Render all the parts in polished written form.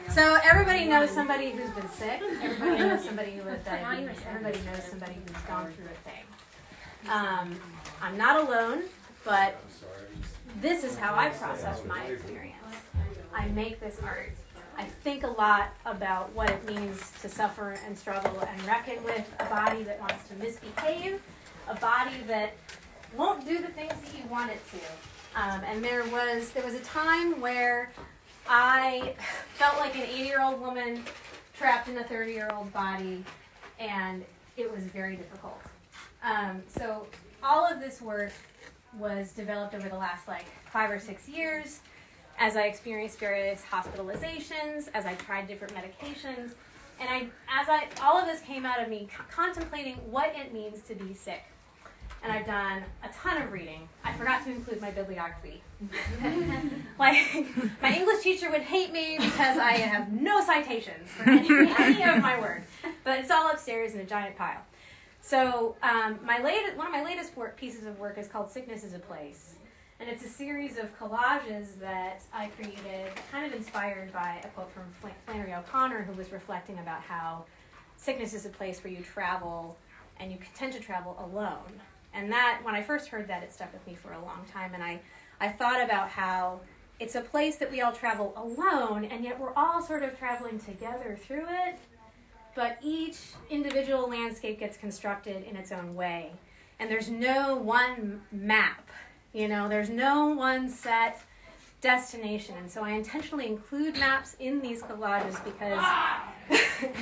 So everybody knows somebody who's been sick. Everybody knows somebody who has diabetes. Everybody knows somebody who's gone through a thing. I'm not alone, but this is how I process my experience. I make this art. I think a lot about what it means to suffer and struggle and reckon with a body that wants to misbehave, a body that won't do the things that you want it to. And there was a time where I felt like an 80-year-old woman trapped in a 30-year-old body, and it was very difficult. So all of this work was developed over the last 5 or 6 years as I experienced various hospitalizations, as I tried different medications, and all of this came out of me contemplating what it means to be sick. And I've done a ton of reading. I forgot to include my bibliography. My English teacher would hate me because I have no citations for any of my work, but it's all upstairs in a giant pile. So one of my latest pieces of work is called Sickness is a Place. And it's a series of collages that I created, kind of inspired by a quote from Flannery O'Connor, who was reflecting about how sickness is a place where you travel, and you tend to travel alone. And that, when I first heard that, it stuck with me for a long time. And I thought about how it's a place that we all travel alone, and yet we're all sort of traveling together through it. But each individual landscape gets constructed in its own way. And there's no one map. There's no one set destination. And so I intentionally include maps in these collages because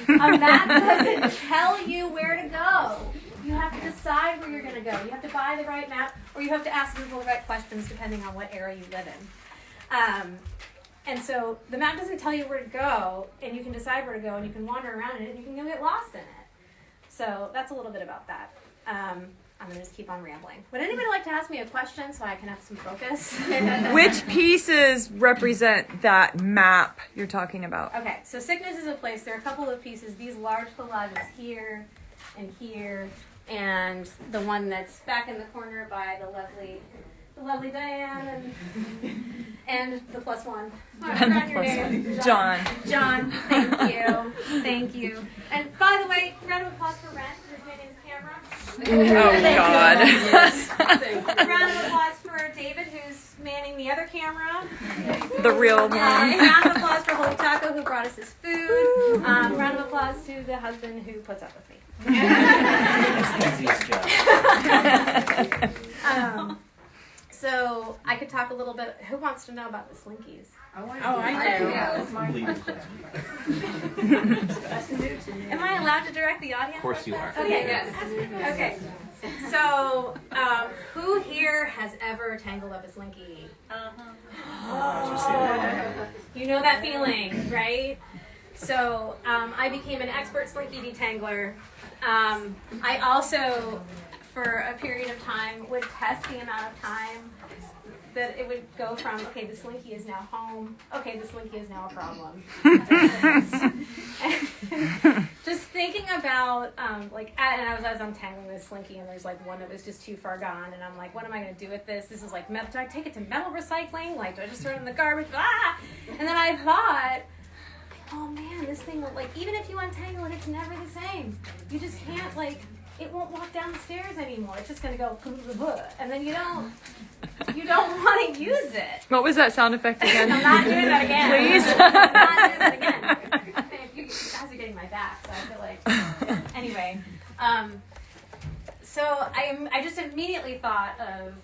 a map doesn't tell you where to go. You have to decide where you're going to go. You have to buy the right map, or you have to ask people the right questions depending on what area you live in. And so the map doesn't tell you where to go, and you can decide where to go, and you can wander around in it, and you can get lost in it. So that's a little bit about that. I'm going to just keep on rambling. Would anybody like to ask me a question so I can have some focus? Which pieces represent that map you're talking about? Okay, so Sickness is a Place. There are a couple of pieces. These large collages here and here, and the one that's back in the corner by the lovely Diane and the plus one. I forgot your name. John. John, thank you. And by the way, round of applause for Ren, who's manning the camera. Oh, God. Yes. Round of applause for David, who's manning the other camera. The real one. Round of applause for Holy Taco, who brought us his food. Round of applause to the husband who puts up with me. So I could talk a little bit. Who wants to know about the Slinkies? I do. Am I allowed to direct the audience? Of course you are. Okay, yes. Okay. So, who here has ever tangled up a Slinky? You know that feeling, right? So, I became an expert Slinky detangler. I also, for a period of time, would test the amount of time that it would go from, okay, the Slinky is now home, okay, the Slinky is now a problem. Just thinking about, and I was untangling this Slinky, and there's one that was just too far gone, and I'm like, what am I going to do with this? This is metal. Do I take it to metal recycling? Do I just throw it in the garbage? And then I thought, oh man, this thing, even if you untangle it, it's never the same. You just can't, it won't walk down the stairs anymore. It's just going to go, and then you don't want to use it. What was that sound effect again? I'm not doing that again. Please? I'm not doing that again. You guys are getting my back, so I feel like... Anyway, so I just immediately thought of,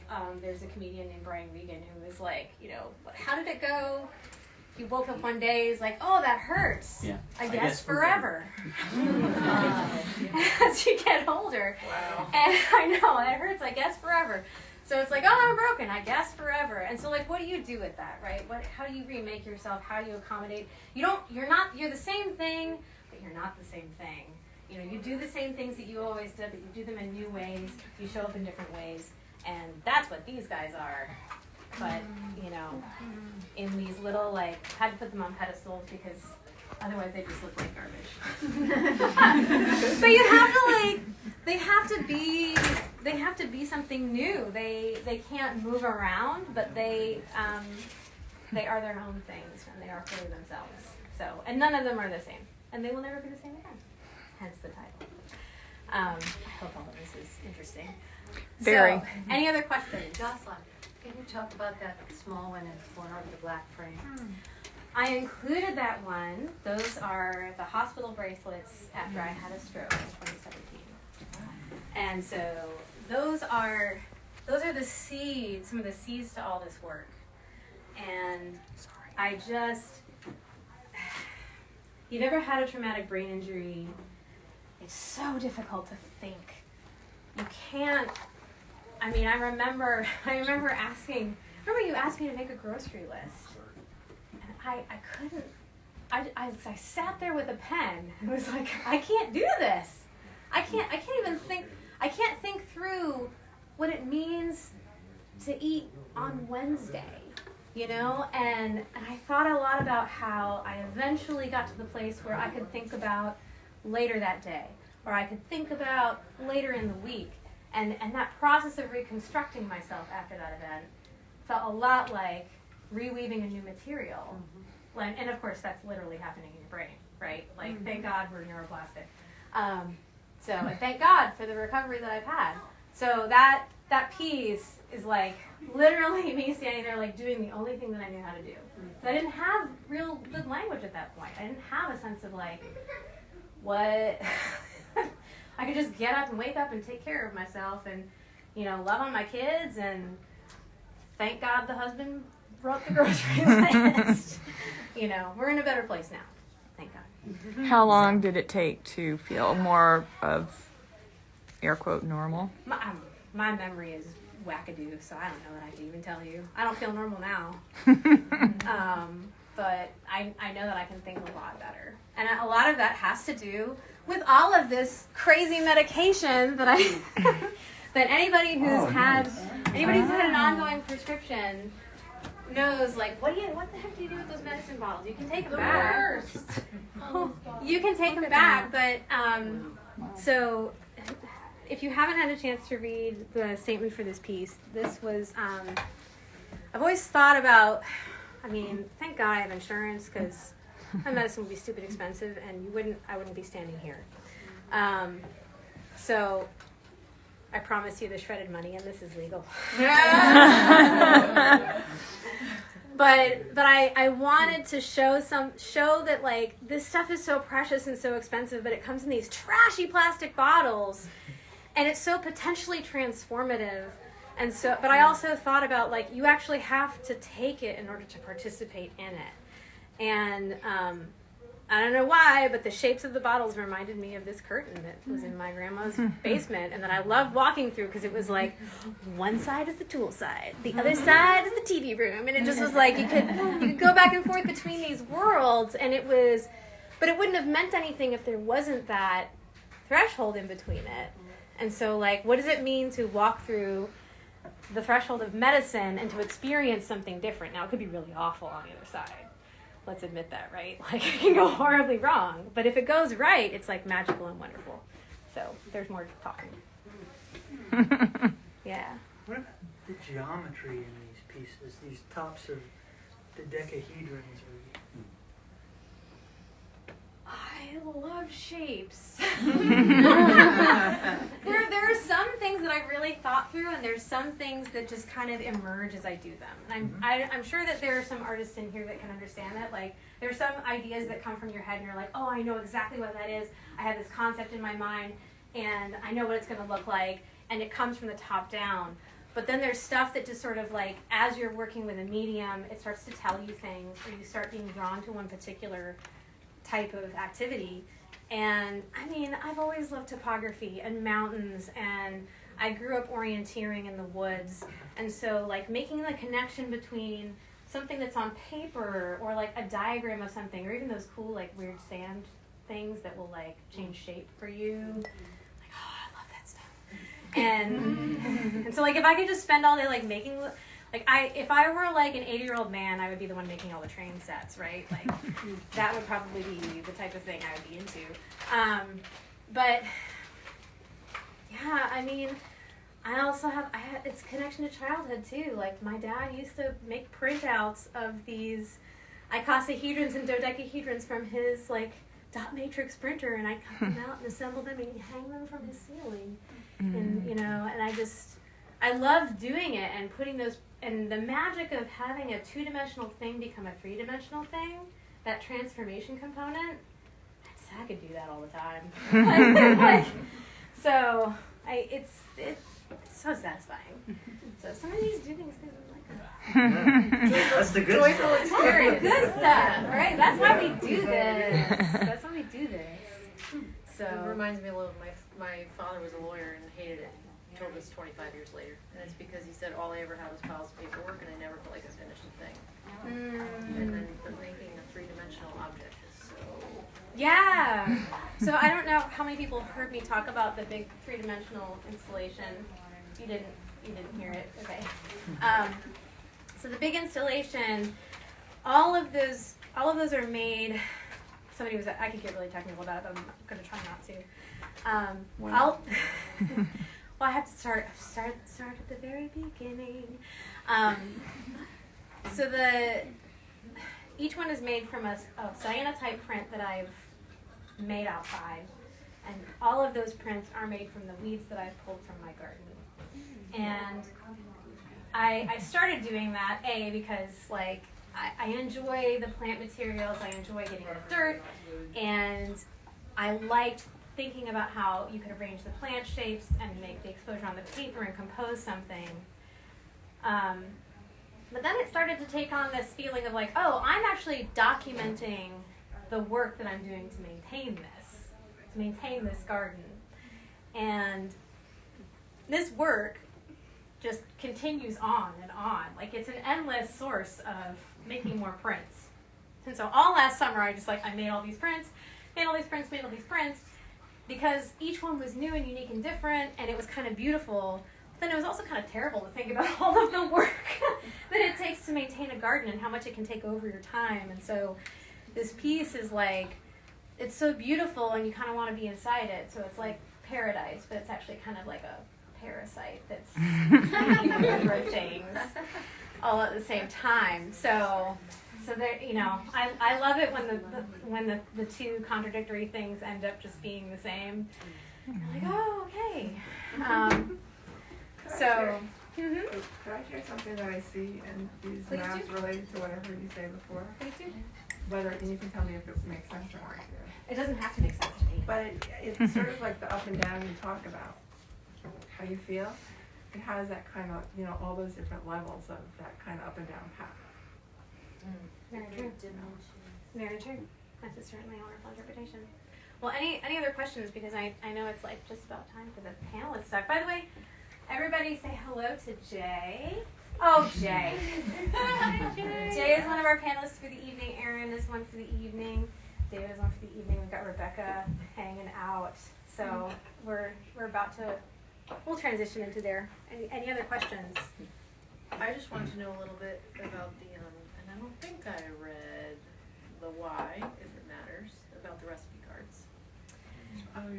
there's a comedian named Brian Regan who was how did it go? He woke up one day, he's like, oh, that hurts. Yeah. I guess forever. As you get older. Wow. And I know, it hurts, I guess forever. So it's oh, I'm broken, I guess forever. And so what do you do with that, right? How do you remake yourself? How do you accommodate? You're the same thing, but you're not the same thing. You do the same things that you always did, but you do them in new ways. You show up in different ways. And that's what these guys are. But, in these little, had to put them on pedestals because otherwise they just look like garbage. But you have to, they have to be something new. They can't move around, but they They are their own things, and they are fully themselves. So, and none of them are the same, and they will never be the same again. Hence the title. I hope all of this is interesting. Very. So, any other questions? Jocelyn, can you talk about that small one in the corner of the black frame? I included that one. Those are the hospital bracelets after I had a stroke in 2017. And so those are the seeds, some of the seeds to all this work. And you've ever had a traumatic brain injury? It's so difficult to think. You can't, I remember you asked me to make a grocery list. And I couldn't, I sat there with a pen and was like, I can't do this. I can't think through what it means to eat on Wednesday, and I thought a lot about how I eventually got to the place where I could think about later that day, or I could think about later in the week, and that process of reconstructing myself after that event felt a lot like reweaving a new material. And of course that's literally happening in your brain, right? Like, thank God we're neuroplastic. So thank God for the recovery that I've had. So that piece is like literally me standing there like doing the only thing that I knew how to do. So I didn't have real good language at that point. I didn't have a sense of like what I could just get up and wake up and take care of myself and love on my kids, and thank God the husband wrote the grocery list. We're in a better place now. Thank God. How long did it take to feel more of, air quote, normal? My memory is wackadoo, so I don't know what I can even tell you. I don't feel normal now. But I know that I can think a lot better. And a lot of that has to do with all of this crazy medication that that anybody who's had an ongoing prescription knows, like, what the heck do you do with those medicine bottles? You can take them back. You can take them back, but so if you haven't had a chance to read the statement for this piece, this was I've always thought about, thank God I have insurance, because my medicine would be stupid expensive, and I wouldn't be standing here. So I promise you the shredded money, and this is legal. But I wanted to show that, like, this stuff is so precious and so expensive, but it comes in these trashy plastic bottles, and it's so potentially transformative. And so, but I also thought about, like, you actually have to take it in order to participate in it. And I don't know why, but the shapes of the bottles reminded me of this curtain that was in my grandma's basement, and that I loved walking through, because it was like, one side is the tool side, the other side is the TV room, and it just was like you could go back and forth between these worlds, and but it wouldn't have meant anything if there wasn't that threshold in between it. And so, like, what does it mean to walk through the threshold of medicine and to experience something different? Now, it could be really awful on the other side. Let's admit that, right? Like, it can go horribly wrong. But if it goes right, it's, like, magical and wonderful. So there's more talking. Yeah. What about the geometry in these pieces? These tops of dodecahedrons. I love shapes. There are some things that I really thought through, and there's some things that just kind of emerge as I do them. And I'm sure that there are some artists in here that can understand that. Like, there's some ideas that come from your head, and you're like, oh, I know exactly what that is. I have this concept in my mind, and I know what it's going to look like, and it comes from the top down. But then there's stuff that just sort of, like, as you're working with a medium, it starts to tell you things, or you start being drawn to one particular type of activity. And I've always loved topography and mountains, and I grew up orienteering in the woods, and so, like, making the connection between something that's on paper or like a diagram of something, or even those cool, like, weird sand things that will, like, change shape for you, like, oh, I love that stuff. And so, like, if I could just spend all day, like, making, like, if I were, like, an 80-year-old man, I would be the one making all the train sets, right? Like, that would probably be the type of thing I would be into. But, yeah, it's connection to childhood too. Like my dad used to make printouts of these icosahedrons and dodecahedrons from his like dot matrix printer, and I cut them out and assemble them and hang them from his ceiling. And and I loved doing it and putting those, and the magic of having a 2-dimensional thing become a 3-dimensional thing, that transformation component, I could do that all the time. So it's so satisfying. So some of these do things that I'm like, That's the good Joyful stuff. experience. good stuff, right? That's why we do this. That's why we do this. So It reminds me a little of my father was a lawyer and hated it. He told us 25 years later. And it's because he said all I ever had was piles of paperwork and I never felt like I finished a thing. And then making a 3-dimensional object is so... yeah. So I don't know how many people heard me talk about the big 3-dimensional installation. You didn't hear it. Okay. So the big installation, all of those are made. I could get really technical about it, but I'm going to try not to. I have to start at the very beginning. So each one is made from a cyanotype print that I've made outside, and all of those prints are made from the weeds that I've pulled from my garden. And I started doing that because like I enjoy the plant materials, I enjoy getting in the dirt, and I liked thinking about how you could arrange the plant shapes and make the exposure on the paper and compose something. But then it started to take on this feeling of like, oh, I'm actually documenting the work that I'm doing to maintain this garden. And this work just continues on and on. Like it's an endless source of making more prints. And so all last summer I made all these prints, because each one was new and unique and different, and it was kind of beautiful. But then it was also kind of terrible to think about all of the work that it takes to maintain a garden and how much it can take over your time. And so this piece is like, it's so beautiful and you kind of want to be inside it. So it's like paradise, but it's actually kind of like a parasite that's eating a number of things all at the same time. So there, I love it when the two contradictory things end up just being the same. You're like, oh, okay. Could I share something that I see in these Please maps do. related to what I heard you say before? Please do. And you can tell me if it makes sense or not. It doesn't have to make sense to me. But it's sort of like the up and down you talk about, how you feel. It has that kind of, all those different levels of that kind of up and down path. Very true. Very true. That's certainly a wonderful interpretation. Well, any other questions? Because I know it's like just about time for the panelist talk. By the way, everybody say hello to Jay. Oh, Jay. Jay is one of our panelists for the evening. Aaron is one for the evening. David is one for the evening. We've got Rebecca hanging out. So we're about to, we'll transition into there. Any other questions? I just wanted to know a little bit about the, and I don't think I read the why, if it matters, about the recipe cards. Oh,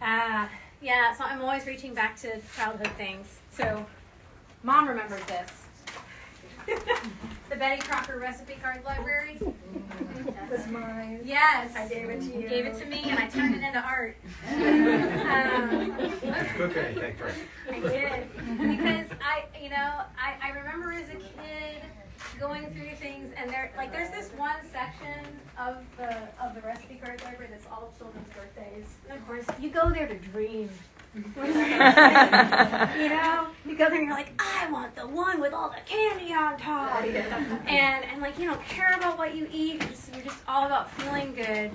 yeah. Yeah, so I'm always reaching back to childhood things. So Mom remembers this. The Betty Crocker recipe card library. It was mine. Yes. I gave it to you. You gave it to me and I turned it into art. Cook anything first. I did. Because I remember as a kid going through things, and there's this one section of the recipe card library that's all children's birthdays. And of course, you go there to dream. You go there and you're like, I want the one with all the candy on top. And like you don't care about what you eat, you're just all about feeling good.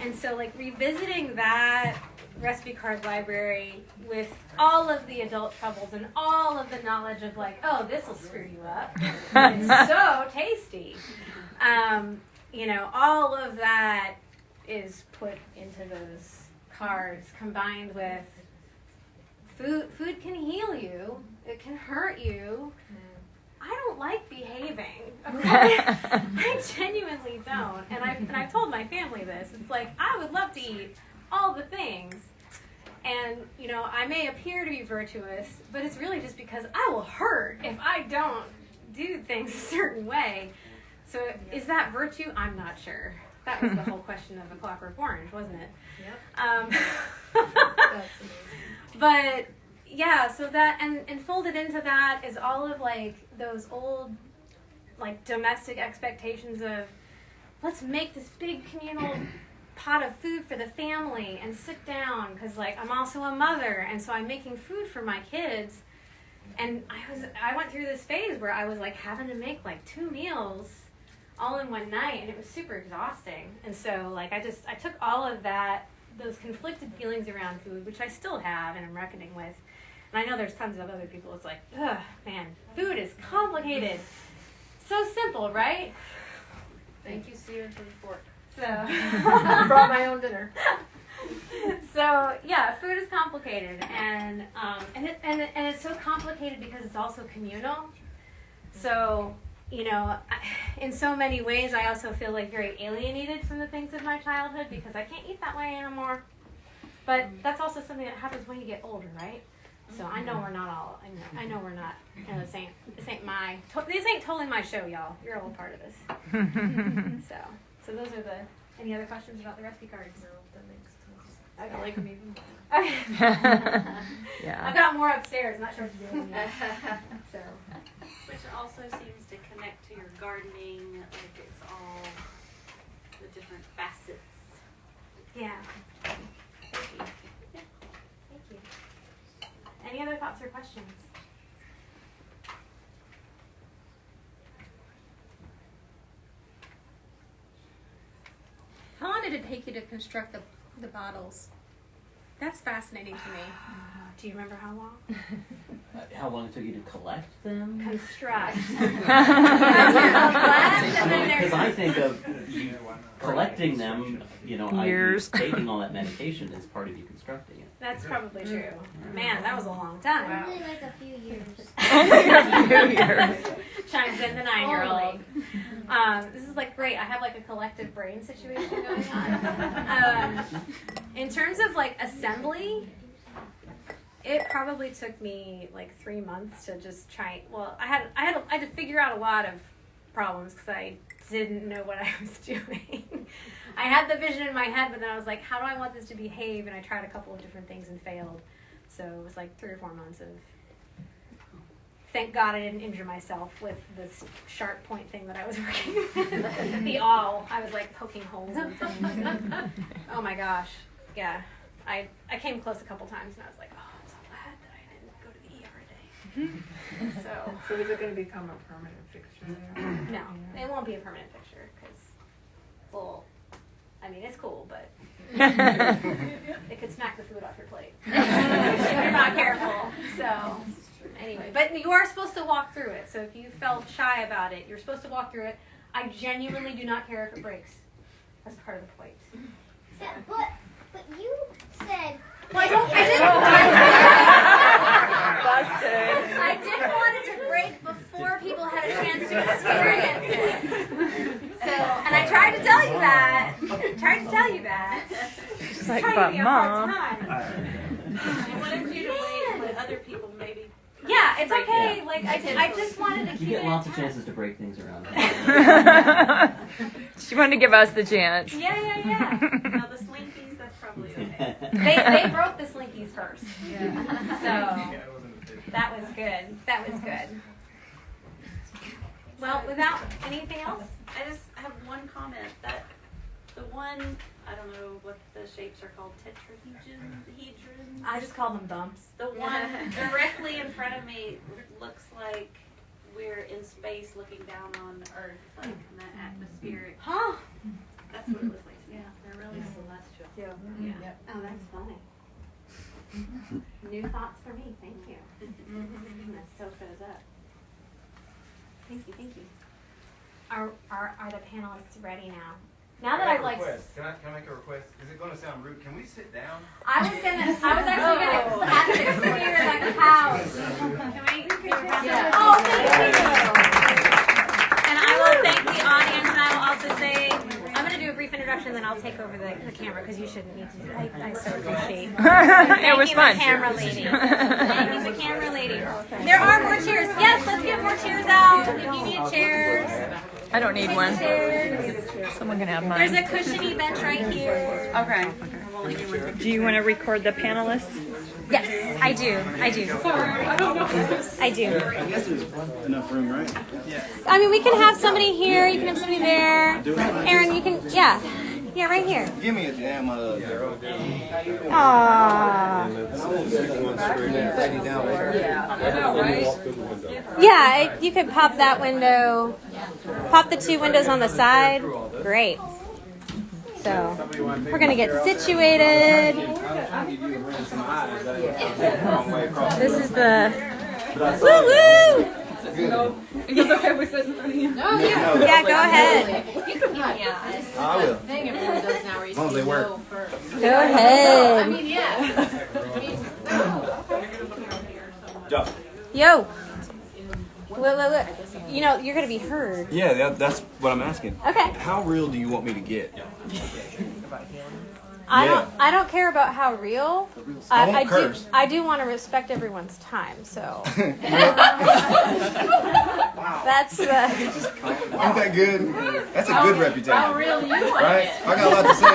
And so like revisiting that recipe card library with all of the adult troubles and all of the knowledge of like, oh, this will screw you up. It's so tasty. All of that is put into those cards combined with food can heal you. It can hurt you. I don't like behaving. Okay? I genuinely don't. And I've told my family this. It's like I would love to eat all the things. And, you know, I may appear to be virtuous, but it's really just because I will hurt if I don't do things a certain way. So is that virtue? I'm not sure. That was the whole question of A Clockwork Orange, wasn't it? Yep. But yeah, so that, and folded into that is all of like those old like domestic expectations of, let's make this big communal pot of food for the family and sit down, because like I'm also a mother, and so I'm making food for my kids. And I went through this phase where I was like having to make like 2 meals all in one night, and it was super exhausting. And so like I took all of that, those conflicted feelings around food, which I still have and I'm reckoning with. And I know there's tons of other people, it's like, ugh, man, food is complicated. So simple, right? Thank you, Steven, for the fork. So I brought my own dinner. So yeah, food is complicated, and it's so complicated because it's also communal. So, you know, in so many ways, I also feel like very alienated from the things of my childhood because I can't eat that way anymore. But that's also something that happens when you get older, right? So I know we're not all. I know we're not. You know, this ain't totally my show, y'all. You're all a part of this. So those are the. Any other questions about the recipe cards? No, that makes sense. Okay. I like them even more. Okay. Yeah. I've got more upstairs. I'm not sure what to do with them. So. Which also seems to connect to your gardening, like it's all the different facets. Yeah. Thank you. Yeah. Thank you. Any other thoughts or questions? How long did it take you to construct the bottles? That's fascinating to me. Do you remember how long? How long it took you to collect them? Construct. Because And then there's I think of you collecting them, you know, Years. taking all that medication is part of you constructing it. That's probably true. Man, that was a long time. Only like a few years. Only a few years. Chimes in the 9-year-old. This is like great. I have like a collective brain situation going on. In terms of like assembly, it probably took me like 3 months to just try. Well, I had to figure out a lot of problems because I didn't know what I was doing. I had the vision in my head, but then I was like, how do I want this to behave? And I tried a couple of different things and failed. So it was like 3 or 4 months of, thank God I didn't injure myself with this sharp point thing that I was working with. The awl. I was like poking holes in things. Oh my gosh. Yeah. I came close a couple times and I was like, oh, I'm so glad that I didn't go to the ER today. So is it going to become a permanent fixture there? No, it won't be a permanent fixture because, well, I mean, it's cool, but it could smack the food off your plate if you're not careful. So, anyway, but you are supposed to walk through it. So if you felt shy about it, you're supposed to walk through it. I genuinely do not care if it breaks. That's part of the point. So, but you said. Well, I didn't want it to break before people had a chance to experience it. So, and I tried to tell you that. She's like, but Mom. I wanted you to wait, but other people maybe. Yeah, it's okay. Yeah. Like I just wanted to keep You it get lots of intact. chances to break things around. She wanted to give us the chance. Yeah. Now the slinkies, that's probably okay. They broke the slinkies first. So that was good. Well, without anything else? I just have one comment that the one, I don't know what the shapes are called, tetrahedrons. I just call them bumps. The one directly in front of me looks like we're in space looking down on Earth, like in that atmospheric. Huh? That's what it looks like. Yeah, they're really celestial. Yeah. Oh, that's funny. New thoughts for me. Thank you. That so shows up. Thank you. Are the panelists ready now? Now that I've like. Can I make a request? Is it going to sound rude? Can we sit down? I was actually gonna ask it for you like a couch. Can we? Oh, thank you. And I will thank the audience, and I will also say I'm going to do a brief introduction. introduction, then I'll take over the camera because you shouldn't need to. I so appreciate. It was fun. The camera lady. Thank you, the camera lady. There are more chairs. Yes, let's get more chairs out. If you need chairs. I don't need one. Chairs. Someone can have mine. There's a cushiony bench right here. Okay. Do you want to record the panelists? Yes, I do. I do. I do. I guess there's enough room, right? I mean, we can have somebody here. You can have somebody there. Aaron, you can. Yeah. Yeah, right here. Give me a damn Aww. Yeah, you could pop that window. Pop the 2 windows on the side. Great. So, we're going to get situated. This is the... Woo-woo! Is it okay if we sit in front of you? Yeah, go ahead. I will. As long as they work. Go ahead. Yo. Look. You know, you're going to be heard. Yeah, that's what I'm asking. Okay. How real do you want me to get? I don't care about how real. I won't curse. I do want to respect everyone's time, so. That's I'm that good. That's a good reputation. How real you want Right? it. I got a lot to say.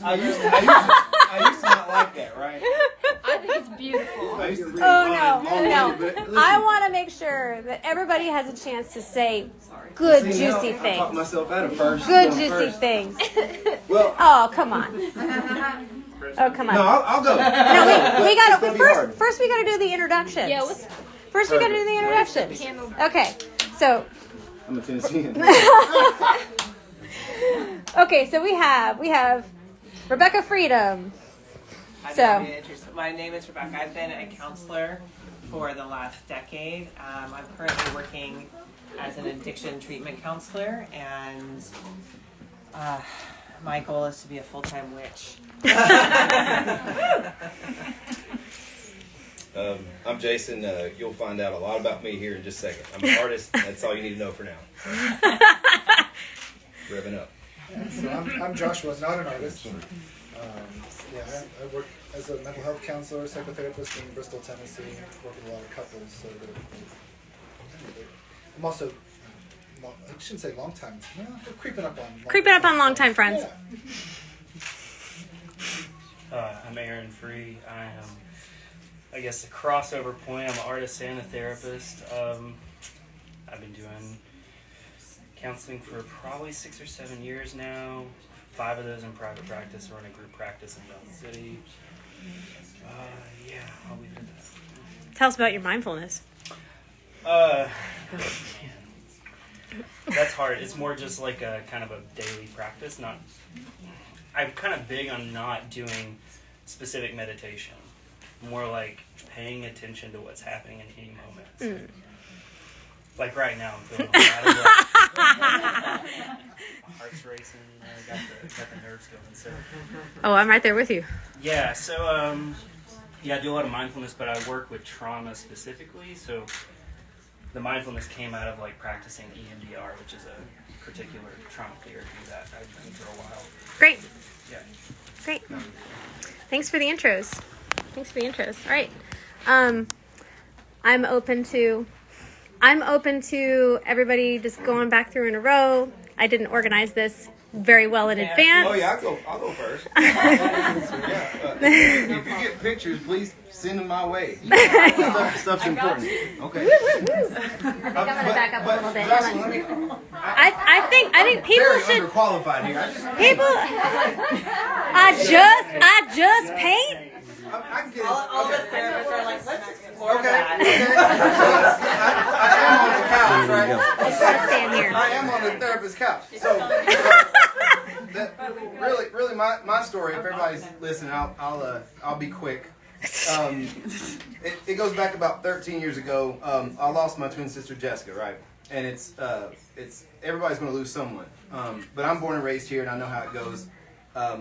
I used to not like that, right? I think it's beautiful. I used to think, no. listen, I want to make sure that everybody has a chance to say good, juicy I talked things. myself out of first. Good, going juicy first. things. Well, Oh, come on. Oh, come on. no, I'll go. No, we got It's gonna to be hard. first we got to do the introductions. Yeah, First we got to do the introductions. Okay. So, I'm a Tennessean. okay, so we have Rebecca Freedom. So, my name is Rebecca. I've been a counselor for the last decade. I'm currently working as an addiction treatment counselor, and my goal is to be a full-time witch. I'm Jason. You'll find out a lot about me here in just a second. I'm an artist. That's all you need to know for now. Revving up. So I'm Joshua, not an artist. I work as a mental health counselor, psychotherapist in Bristol, Tennessee. Work with a lot of couples. So I'm also, I shouldn't say long time. No, we're creeping up on longtime friends. Yeah. I'm Aaron Free. I am, I guess, a crossover point. I'm an artist and a therapist. I've been doing counseling for probably 6 or 7 years now. 5 of those in private practice or in a group practice in Johnson City. I'll leave it at that. Tell us about your mindfulness. That's hard. It's more just like a kind of a daily practice. I'm kind of big on not doing specific meditation. More like paying attention to what's happening in any moment. Like right now, I'm feeling a lot of heart's racing. Got the nerves going. So. Oh, I'm right there with you. Yeah. So I do a lot of mindfulness, but I work with trauma specifically. So the mindfulness came out of like practicing EMDR, which is a particular trauma therapy that I've done for a while. Great. Yeah. Great. Thanks for the intros. All right. I'm open to everybody just going back through in a row. I didn't organize this very well in advance. Oh yeah, I'll go first. If you get pictures, please send them my way. Stuff's important. Okay. I'm gonna back up a little bit. I think people very should. underqualified here. I just paint. I can get All the therapists are like, let's explore that. I am on the couch, right? I just gotta stand here. I am on the therapist's couch. So, really, my story. If everybody's listening, I'll be quick. It goes back about 13 years ago. I lost my twin sister Jessica, right? And it's everybody's going to lose someone. But I'm born and raised here, and I know how it goes.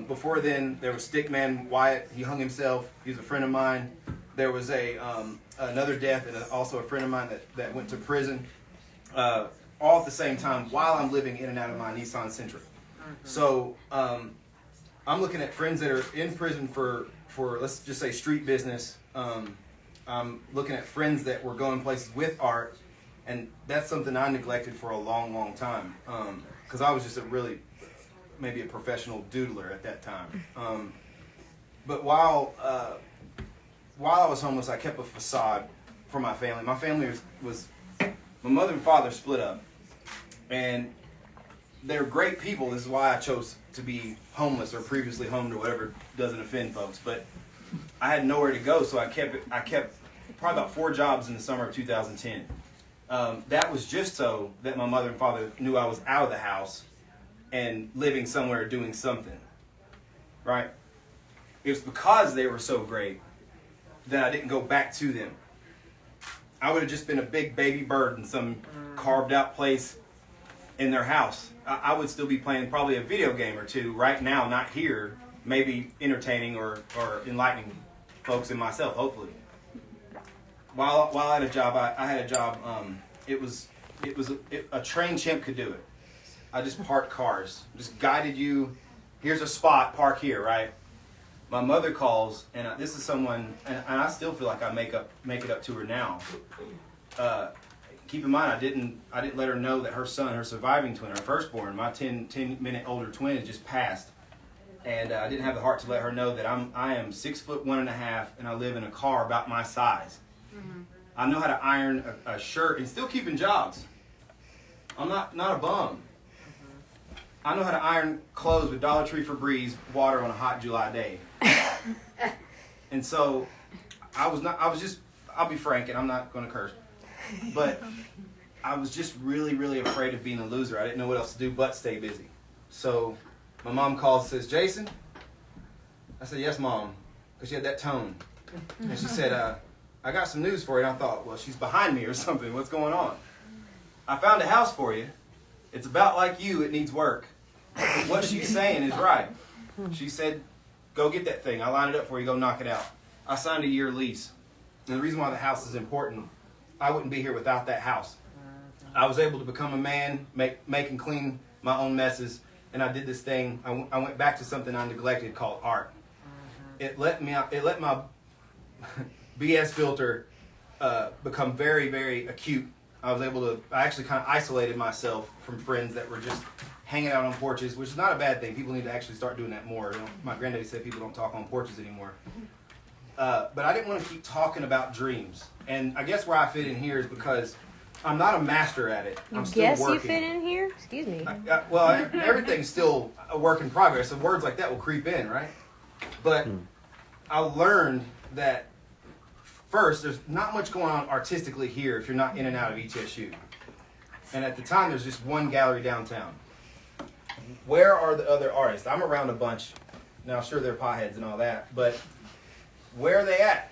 Before then, there was Stickman Wyatt. He hung himself. He was a friend of mine. There was another death, and also a friend of mine that went to prison. All at the same time, while I'm living in and out of my Nissan Sentra. So I'm looking at friends that are in prison for let's just say street business. I'm looking at friends that were going places with art, and that's something I neglected for a long, long time because I was just maybe a professional doodler at that time. But while I was homeless, I kept a facade for my family. My family was my mother and father split up, and they're great people. This is why I chose to be homeless or previously homed or whatever doesn't offend folks. But I had nowhere to go, so I kept probably about 4 jobs in the summer of 2010. That was just so that my mother and father knew I was out of the house and living somewhere doing something, right? It was because they were so great that I didn't go back to them. I would have just been a big baby bird in some carved out place in their house. I would still be playing probably a video game or two right now, not here, maybe entertaining or enlightening folks and myself, hopefully. While I had a job, I had a job, it was a trained chimp could do it. I just parked cars, just guided you, here's a spot, park here, right? My mother calls, and this is someone, and I still feel like I make it up to her now. Keep in mind, I didn't let her know that her son, her surviving twin, her firstborn, my 10-minute older twin, had just passed, and I didn't have the heart to let her know that I am 6'1.5", and I live in a car about my size. Mm-hmm. I know how to iron a shirt and still keeping jobs. I'm not a bum. I know how to iron clothes with Dollar Tree Febreze water on a hot July day. And so I'll be frank, and I'm not going to curse, but I was just really, really afraid of being a loser. I didn't know what else to do but stay busy. So my mom calls and says, Jason? I said, yes, Mom, because she had that tone. And she said, I got some news for you. And I thought, well, she's behind me or something. What's going on? I found a house for you. It's about like you. It needs work. What she's saying is right. She said, go get that thing. I lined it up for you. Go knock it out. I signed a year lease. And the reason why the house is important, I wouldn't be here without that house. I was able to become a man, make and clean my own messes, and I did this thing. I went back to something I neglected called art. It let my BS filter become very, very acute. I actually kind of isolated myself from friends that were just hanging out on porches, which is not a bad thing. People need to actually start doing that more. You know, my granddaddy said people don't talk on porches anymore. But I didn't want to keep talking about dreams. And I guess where I fit in here is because I'm not a master at it. I'm still working. You fit in here? Excuse me. Well, everything's still a work in progress, so words like that will creep in, right? But I learned that first, there's not much going on artistically here if you're not in and out of ETSU. And at the time, there's just one gallery downtown. Where are the other artists? I'm around a bunch. Now, sure, they're potheads and all that, but where are they at?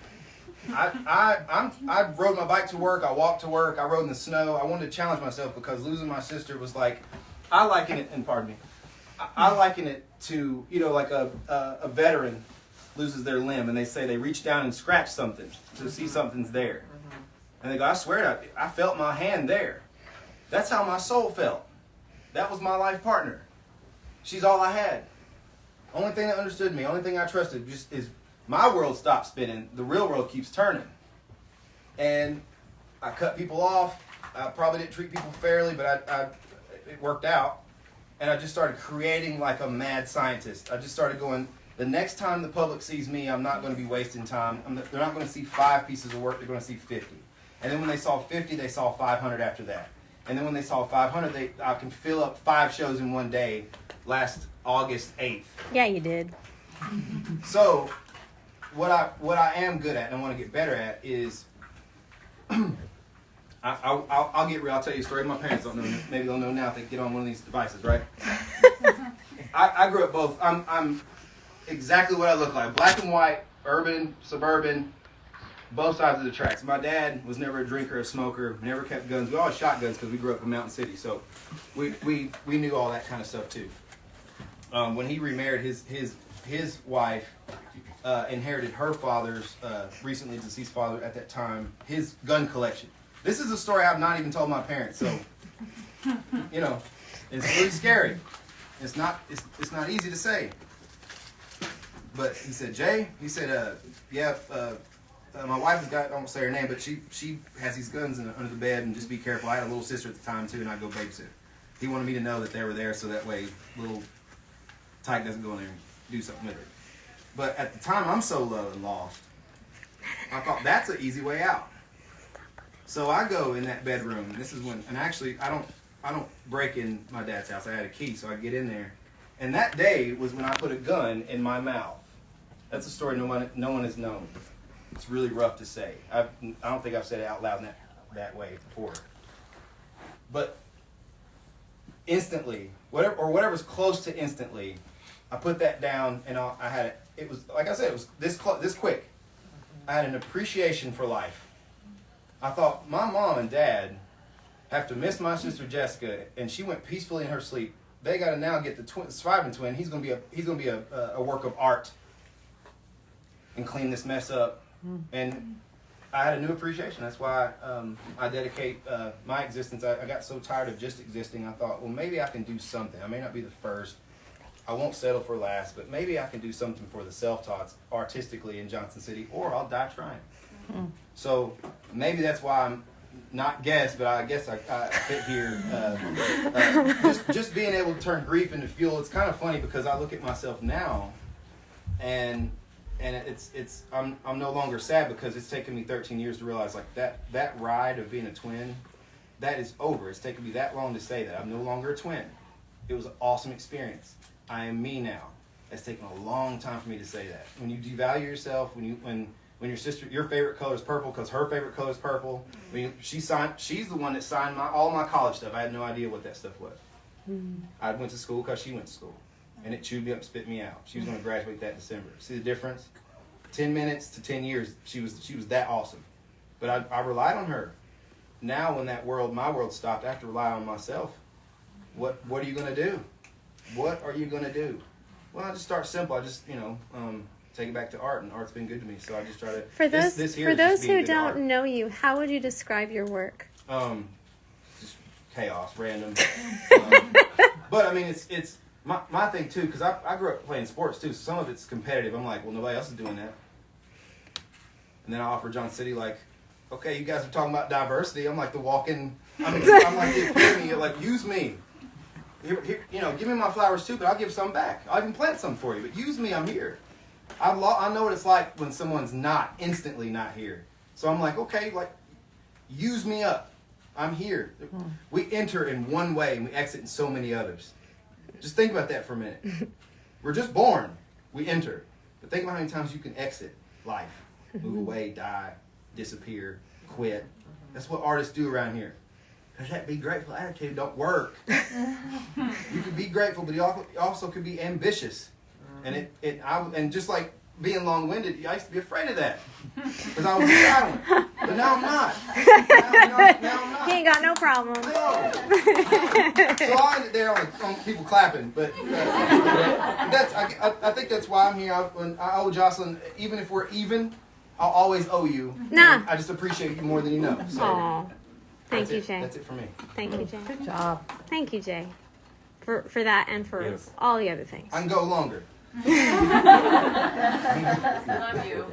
I rode my bike to work. I walked to work. I rode in the snow. I wanted to challenge myself because losing my sister was like, I liken it, and pardon me, I liken it to, like a veteran loses their limb and they say they reach down and scratch something to see something's there. And they go, I swear to you, I felt my hand there. That's how my soul felt. That was my life partner. She's all I had. Only thing that understood me, only thing I trusted just is my world stopped spinning. The real world keeps turning. And I cut people off. I probably didn't treat people fairly, but it worked out. And I just started creating like a mad scientist. I just started going, the next time the public sees me, I'm not going to be wasting time. They're not going to see 5 pieces of work. They're going to see 50. And then when they saw 50, they saw 500 after that. And then when they saw 500, I can fill up 5 shows in one day last August 8th. Yeah, you did. So what I am good at and I want to get better at is I'll get real. I'll tell you a story. My parents don't know. Maybe they'll know now if they get on one of these devices, right? I grew up both. I'm exactly what I look like. Black and white, urban, suburban, both sides of the tracks. My dad was never a drinker, a smoker, never kept guns. We always shot guns because we grew up in Mountain City, so we knew all that kind of stuff too. When he remarried, his wife inherited her father's recently deceased father at that time, his gun collection. This is a story I've not even told my parents, so it's really scary. It's not easy to say. But he said, Jay, he said, my wife has got, I won't say her name, but she has these guns under the bed, and just be careful. I had a little sister at the time too, and I'd go babysit. He wanted me to know that they were there, so that way little Tyke doesn't go in there and do something with her. But at the time, I'm so low and lost. I thought that's an easy way out. So I go in that bedroom. This is when, and actually, I don't break in my dad's house. I had a key, so I get in there. And that day was when I put a gun in my mouth. That's a story no one has known. It's really rough to say. I don't think I've said it out loud in that way before. But instantly, whatever's close to instantly, I put that down, and I had it. It was, like I said, it was this quick. I had an appreciation for life. I thought, my mom and dad have to miss my sister Jessica, and she went peacefully in her sleep. They got to now get the surviving twin. He's gonna be a work of art, and clean this mess up. And I had a new appreciation. That's why I dedicate my existence. I got so tired of just existing. I thought, well, maybe I can do something. I may not be the first. I won't settle for last, but maybe I can do something for the self-taughts artistically in Johnson City, or I'll die trying. So maybe that's why I'm not guest, but I guess I fit here. Just being able to turn grief into fuel. It's kind of funny because I look at myself now, and I'm no longer sad because it's taken me 13 years to realize like that ride of being a twin, that is over. It's taken me that long to say that I'm no longer a twin. It was an awesome experience. I am me now. It's taken a long time for me to say that. When you devalue yourself, when your sister, your favorite color is purple because her favorite color is purple. She's the one that signed all my college stuff. I had no idea what that stuff was. I went to school because she went to school, and it chewed me up and spit me out. She was going to graduate that December. See the difference? 10 minutes to 10 years, she was that awesome. But I relied on her. Now when my world stopped, I have to rely on myself. What are you going to do? What are you going to do? Well, I just start simple. I just, take it back to art, and art's been good to me. So I just try to. For those who don't know you, how would you describe your work? Just chaos, random. But I mean, it's my thing too, because I grew up playing sports too. So some of it's competitive. I'm like, well, nobody else is doing that. And then I offer John City like, okay, you guys are talking about diversity. I'm like the walking. I'm like the epitome. Like, use me. Here, give me my flowers too, but I'll give some back. I'll even plant some for you, but use me. I'm here. I know what it's like when someone's instantly not here. So I'm like, okay, like, use me up. I'm here. We enter in one way and we exit in so many others. Just think about that for a minute. We're just born. We enter. But think about how many times you can exit life. Move away, die, disappear, quit. That's what artists do around here. Because that be grateful attitude don't work. You can be grateful, but you also could be ambitious. And just like being long-winded, I used to be afraid of that. Because I was silent. But now I'm not. Now I'm not. He ain't got no problem. No. So I ended there on people clapping. But I think that's why I'm here. I owe Jocelyn, even if we're even, I'll always owe you. Nah. I just appreciate you more than you know. So. Aww. Thank you, Jay. That's it for me. Thank you, Jay. Good job. Thank you, Jay. For that and for all the other things. I can go longer. Love you.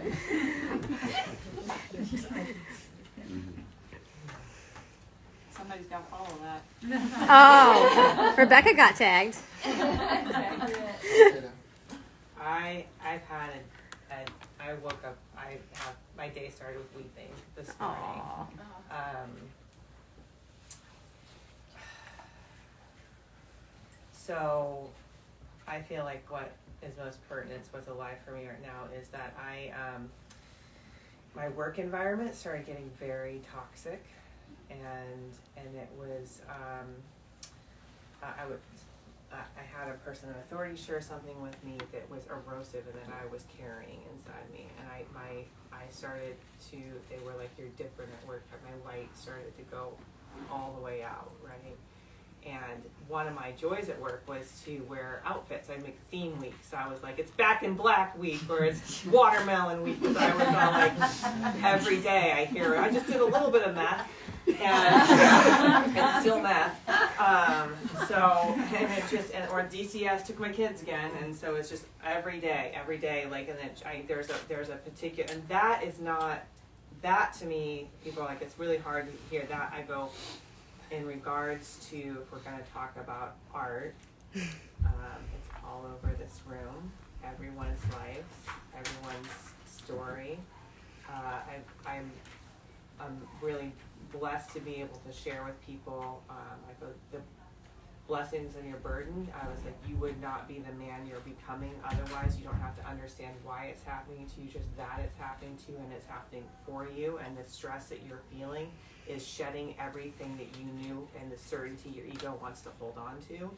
Somebody's got to follow that. Oh, Rebecca got tagged. I woke up, my day started with weeping this morning. So I feel like what is most pertinent, what's alive for me right now, is that my work environment started getting very toxic, and it was I had a person in authority share something with me that was erosive and that I was carrying inside me, and I started to, they were like, you're different at work, but my light started to go all the way out, right? And one of my joys at work was to wear outfits. I'd make theme weeks. So I was like, it's Back in Black week, or it's Watermelon week, because I was all like, every day I just did a little bit of meth, and it's still meth. And it just, or DCS took my kids again, and so it's just every day, like, and then there's a particular, and that is not, that to me, people are like, it's really hard to hear that. I go, in regards to, if we're going to talk about art, it's all over this room, everyone's life, everyone's story. I'm really blessed to be able to share with people. I go, the blessings and your burden. I was like, you would not be the man you're becoming otherwise. You don't have to understand why it's happening to you, just that it's happening to you, and it's happening for you. And the stress that you're feeling is shedding everything that you knew and the certainty your ego wants to hold on to.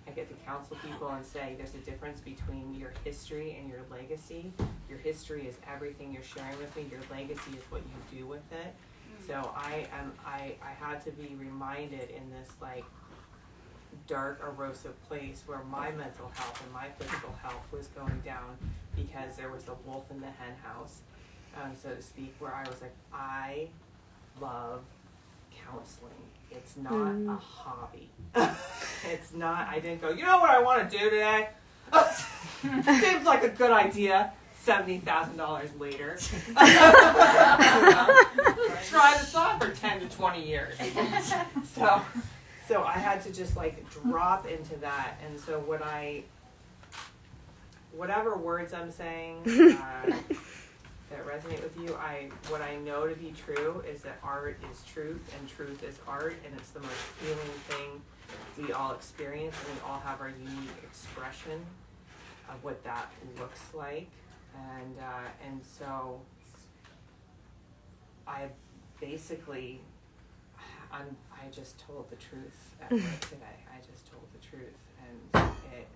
I get to counsel people and say there's a difference between your history and your legacy. Your history is everything you're sharing with me. Your legacy is what you do with it. So I had to be reminded in this like dark, erosive place where my mental health and my physical health was going down because there was a wolf in the hen house, so to speak, where I was like, I love counseling. It's not a hobby. It's not, I didn't go, you know what I want to do today? Seems like a good idea. $70,000 later. Try this on for 10 to 20 years. So I had to just like drop into that. And so whatever words I'm saying that resonate with you, what I know to be true is that art is truth and truth is art, and it's the most healing thing we all experience, and we all have our unique expression of what that looks like. And so I basically, I just told the truth at work today. I just told the truth, and it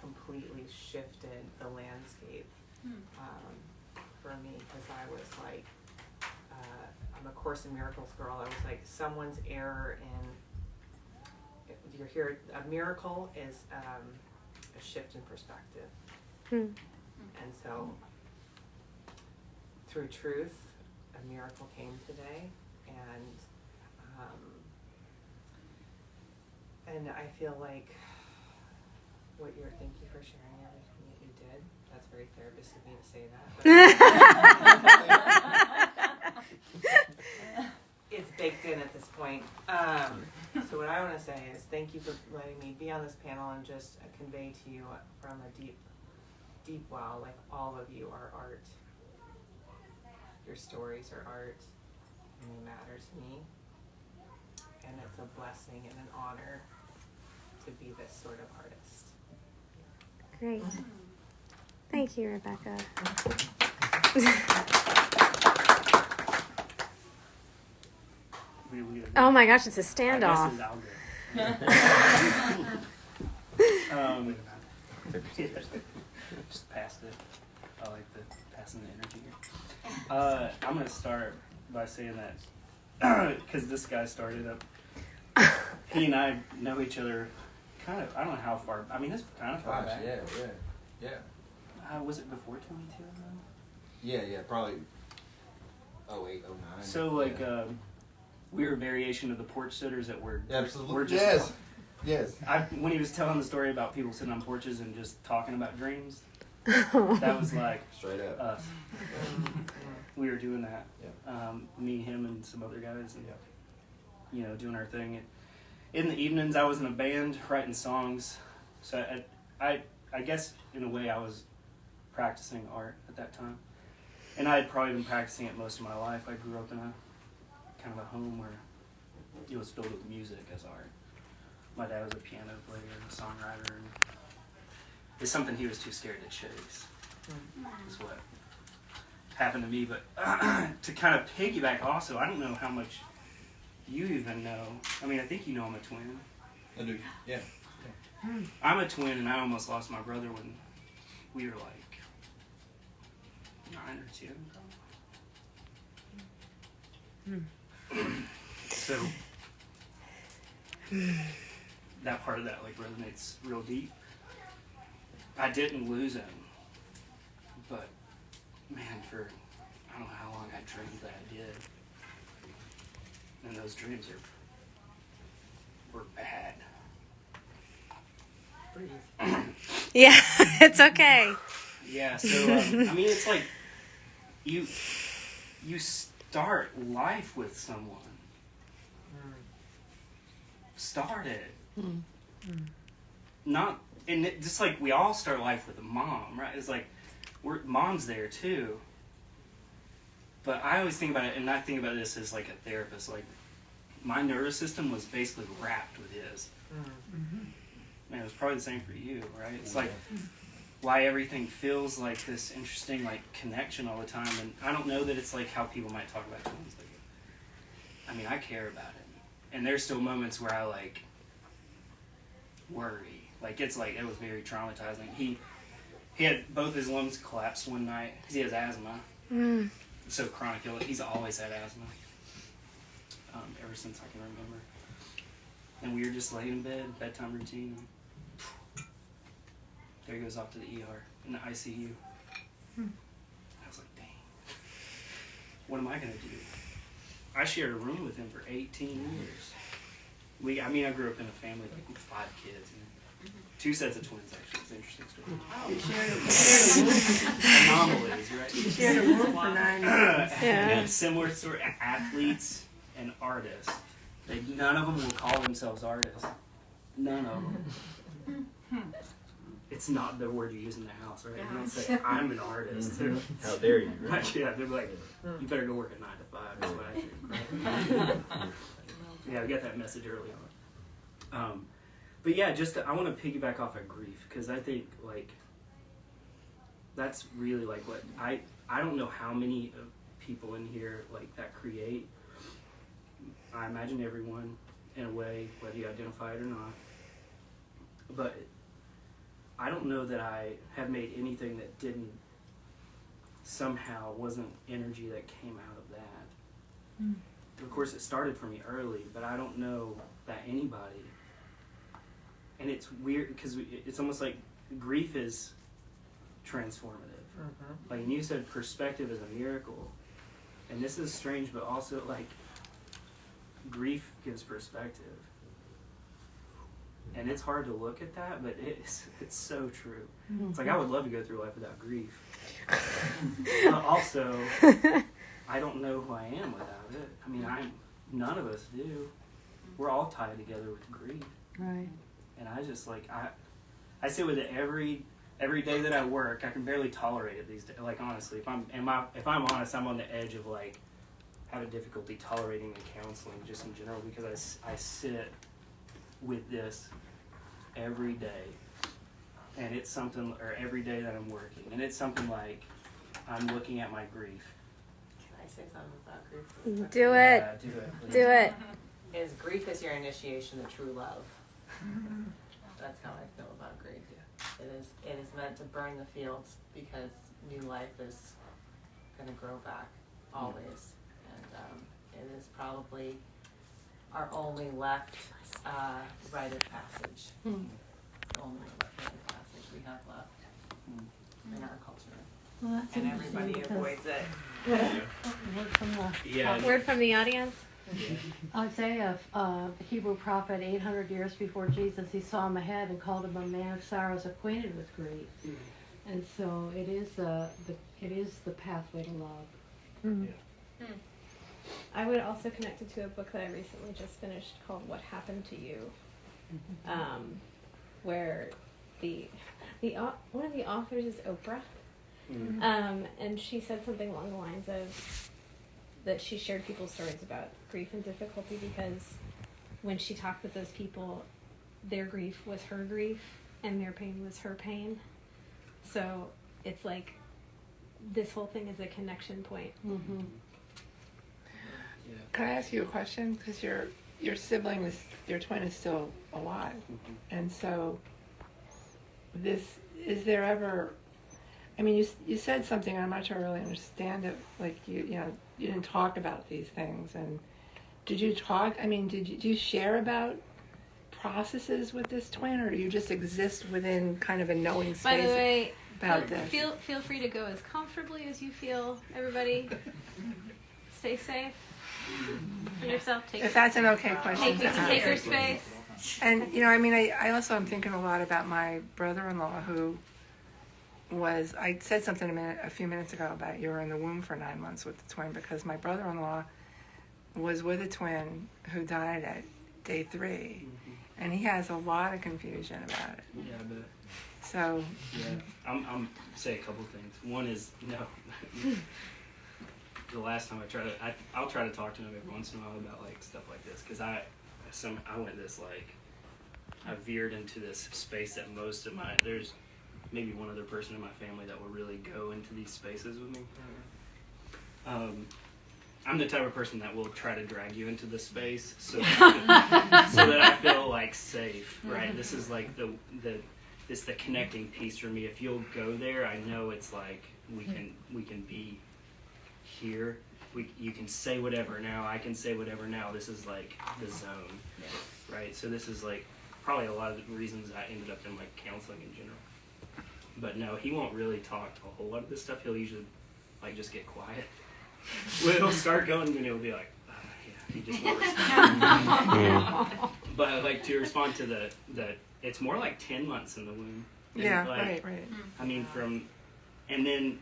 completely shifted the landscape for me, because I was like, I'm a Course in Miracles girl. I was like, someone's error in, you're here, a miracle is a shift in perspective. And so, through truth, a miracle came today, and I feel like thank you for sharing everything that you did. That's very therapist of me to say that. It's baked in at this point. So what I want to say is thank you for letting me be on this panel and just convey to you from a deep well, like all of you are art. Your stories are art, and they matter to me. And it's a blessing and an honor to be this sort of artist. Great. Thank you, Rebecca. Oh my gosh, it's a standoff. Just passed it. I like the passing the energy here. I'm going to start by saying that because this guy started up. He and I know each other kind of, I don't know how far, I mean, it's kind of far back. Yeah. Was it before 22? Yeah, probably 08, 09. So, like, we were a variation of the porch sitters that were... Absolutely. We're just, Yes. When he was telling the story about people sitting on porches and just talking about dreams, that was like... Straight up. Us. We were doing that. Yeah. Me, him, and some other guys, and you know, doing our thing. In the evenings, I was in a band writing songs. So I guess in a way I was practicing art at that time, and I had probably been practicing it most of my life. I grew up in a kind of a home where it was filled with music as art. My dad was a piano player and a songwriter, and it's something he was too scared to chase. Is what happened to me. But to kind of piggyback also, I don't know how much you even know. I mean, I think you know I'm a twin. I do, yeah. I'm a twin, and I almost lost my brother when we were like 9 or 10. So that part of that like resonates real deep. I didn't lose him, but man, for I don't know how long I dreamed that I did. and those dreams were bad. Yeah, it's okay. Yeah, so I mean, it's like you start life with someone. Start it. Not, and just like we all start life with a mom, right? It's like mom's there too. But I always think about it, and I think about this as like a therapist. Like my nervous system was basically wrapped with his. Man, it was probably the same for you, right? It's like why everything feels like this interesting like connection all the time, and I don't know that it's like how people might talk about twins. Like, I mean, I care about it, and there's still moments where I like worry. Like it's like it was very traumatizing. He had both his lungs collapsed one night because he has asthma. So chronic ill. He's always had asthma ever since I can remember. And we were just laying in bed, bedtime routine. There he goes off to the ER in the ICU. I was like, dang, what am I gonna do? I shared a room with him for 18 years. I grew up in a family like with 5 kids. And 2 sets of twins, actually. It's an interesting story. Anomalies, right? You shared a room for 9 years. Yeah. Similar story. Athletes and artists. None of them will call themselves artists. None of them. It's not the word you use in the house, right? You don't say, I'm an artist. How dare you? Right? Yeah, they're like, you better go work at 9 to 5. That's what I think. Yeah, I got that message early on. But yeah, I want to piggyback off of grief, because I think like that's really like what I don't know how many people in here like that create. I imagine everyone in a way, whether you identify it or not. But I don't know that I have made anything that wasn't energy that came out of that. Of course, it started for me early, but I don't know that anybody. And it's weird because it's almost like grief is transformative. Like you said, perspective is a miracle. And this is strange, but also like grief gives perspective. And it's hard to look at that, but it's so true. It's like I would love to go through life without grief. But also, I don't know who I am without it. I mean, none of us do. We're all tied together with grief. Right. And I just like I sit with it every day that I work. I can barely tolerate it these days. Like honestly, if I'm honest, I'm on the edge of like having difficulty tolerating the counseling just in general, because I sit with this every day, and it's something, or every day that I'm working, and it's something like I'm looking at my grief. Can I say something about grief? Do it. Do it. Is grief is your initiation to true love. That's how I feel about grief. It is meant to burn the fields, because new life is going to grow back always, and it is probably our only left rite of passage. Only rite of passage we have left in our culture. Well, and everybody avoids it. Word from the audience. Isaiah, the Hebrew prophet, 800 years before Jesus, he saw him ahead and called him a man of sorrows, acquainted with grief. And so it is the pathway to love. I would also connect it to a book that I recently just finished called What Happened to You, where one of the authors is Oprah, and she said something along the lines of that she shared people's stories about grief and difficulty, because when she talked with those people, their grief was her grief and their pain was her pain. So it's like this whole thing is a connection point. Can I ask you a question? Because your sibling your twin is still alive, and so is there ever? I mean, you said something, and I'm not sure I really understand it. Like you didn't talk about these things, and did you talk? I mean, did you share about processes with this twin, or do you just exist within kind of a knowing space? By the way, about this? Feel free to go as comfortably as you feel. Everybody, stay safe. yourself. If that's an okay question to ask. Take your space. And I mean, I also am thinking a lot about my brother-in-law who was. I said something a few minutes ago about you were in the womb for 9 months with the twin, because my brother-in-law was with a twin who died at day 3, and he has a lot of confusion about it. Yeah, I bet. So yeah, I'm say a couple things. One is the last time I'll try to talk to him every once in a while about like stuff like this, because I went this like I veered into this space that there's maybe one other person in my family that will really go into these spaces with me. I'm the type of person that will try to drag you into this space so that I feel like safe, right? This is like it's the connecting piece for me. If you'll go there, I know it's like we can be here. You can say whatever now. I can say whatever now. This is like the zone, right? So this is like probably a lot of the reasons I ended up in like counseling in general. But no, he won't really talk a whole lot of this stuff. He'll usually like just get quiet. Well, he'll start going and he'll be like, yeah, he just won't respond. But like to respond to the it's more like 10 months in the womb. And yeah, like, right. I mean, and then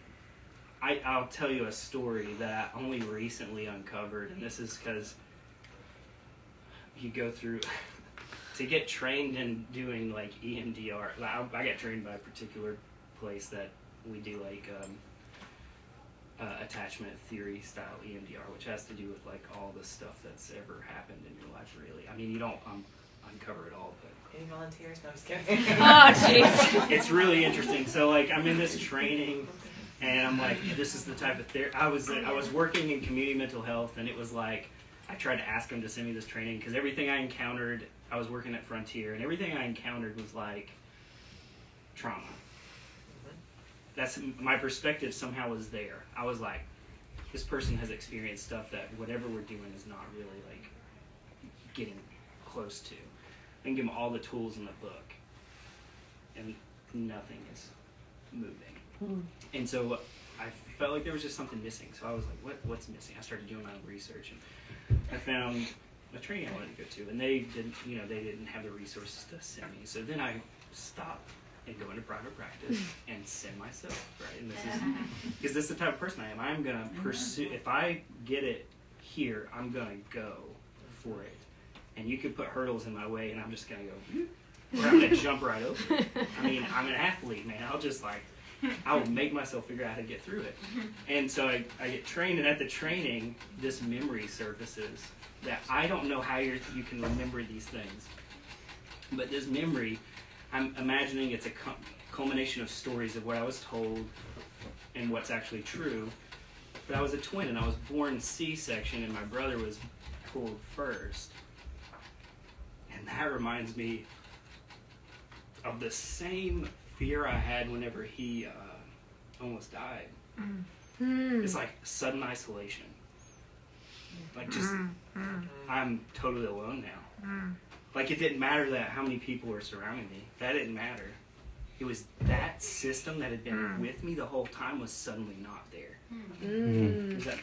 I'll tell you a story that I only recently uncovered, and this is because you go through to get trained in doing like EMDR. I got trained by a particular place that we do like attachment theory style EMDR, which has to do with like all the stuff that's ever happened in your life. Really, I mean, you don't uncover it all, but. Any volunteers? No, I'm just kidding. Oh, jeez. It's really interesting. So like I'm in this training. And I'm like, this is the type of therapy. I was working in community mental health, and it was like, I tried to ask him to send me this training, because everything I encountered, I was working at Frontier, and everything I encountered was like trauma. That's my perspective somehow was there. I was like, this person has experienced stuff that whatever we're doing is not really like getting close to. I can give them all the tools in the book, and nothing is moving. And so I felt like there was just something missing. So I was like, what's missing? I started doing my own research, and I found a training I wanted to go to, and they didn't have the resources to send me. So then I stopped and go into private practice and send myself, right? And this is because this is the type of person I am. I'm gonna pursue. If I get it here, I'm gonna go for it. And you could put hurdles in my way, and I'm just gonna go, or I'm gonna jump right over it. I mean, I'm an athlete, man. I will make myself figure out how to get through it. And so I get trained, and at the training, this memory surfaces that I don't know how you can remember these things. But this memory, I'm imagining it's a culmination of stories of what I was told and what's actually true. But I was a twin, and I was born C-section, and my brother was pulled first. And that reminds me of the same fear I had whenever he almost died. It's like sudden isolation. Like just, I'm totally alone now. Like it didn't matter that how many people were surrounding me. That didn't matter. It was that system that had been with me the whole time was suddenly not there. Is that?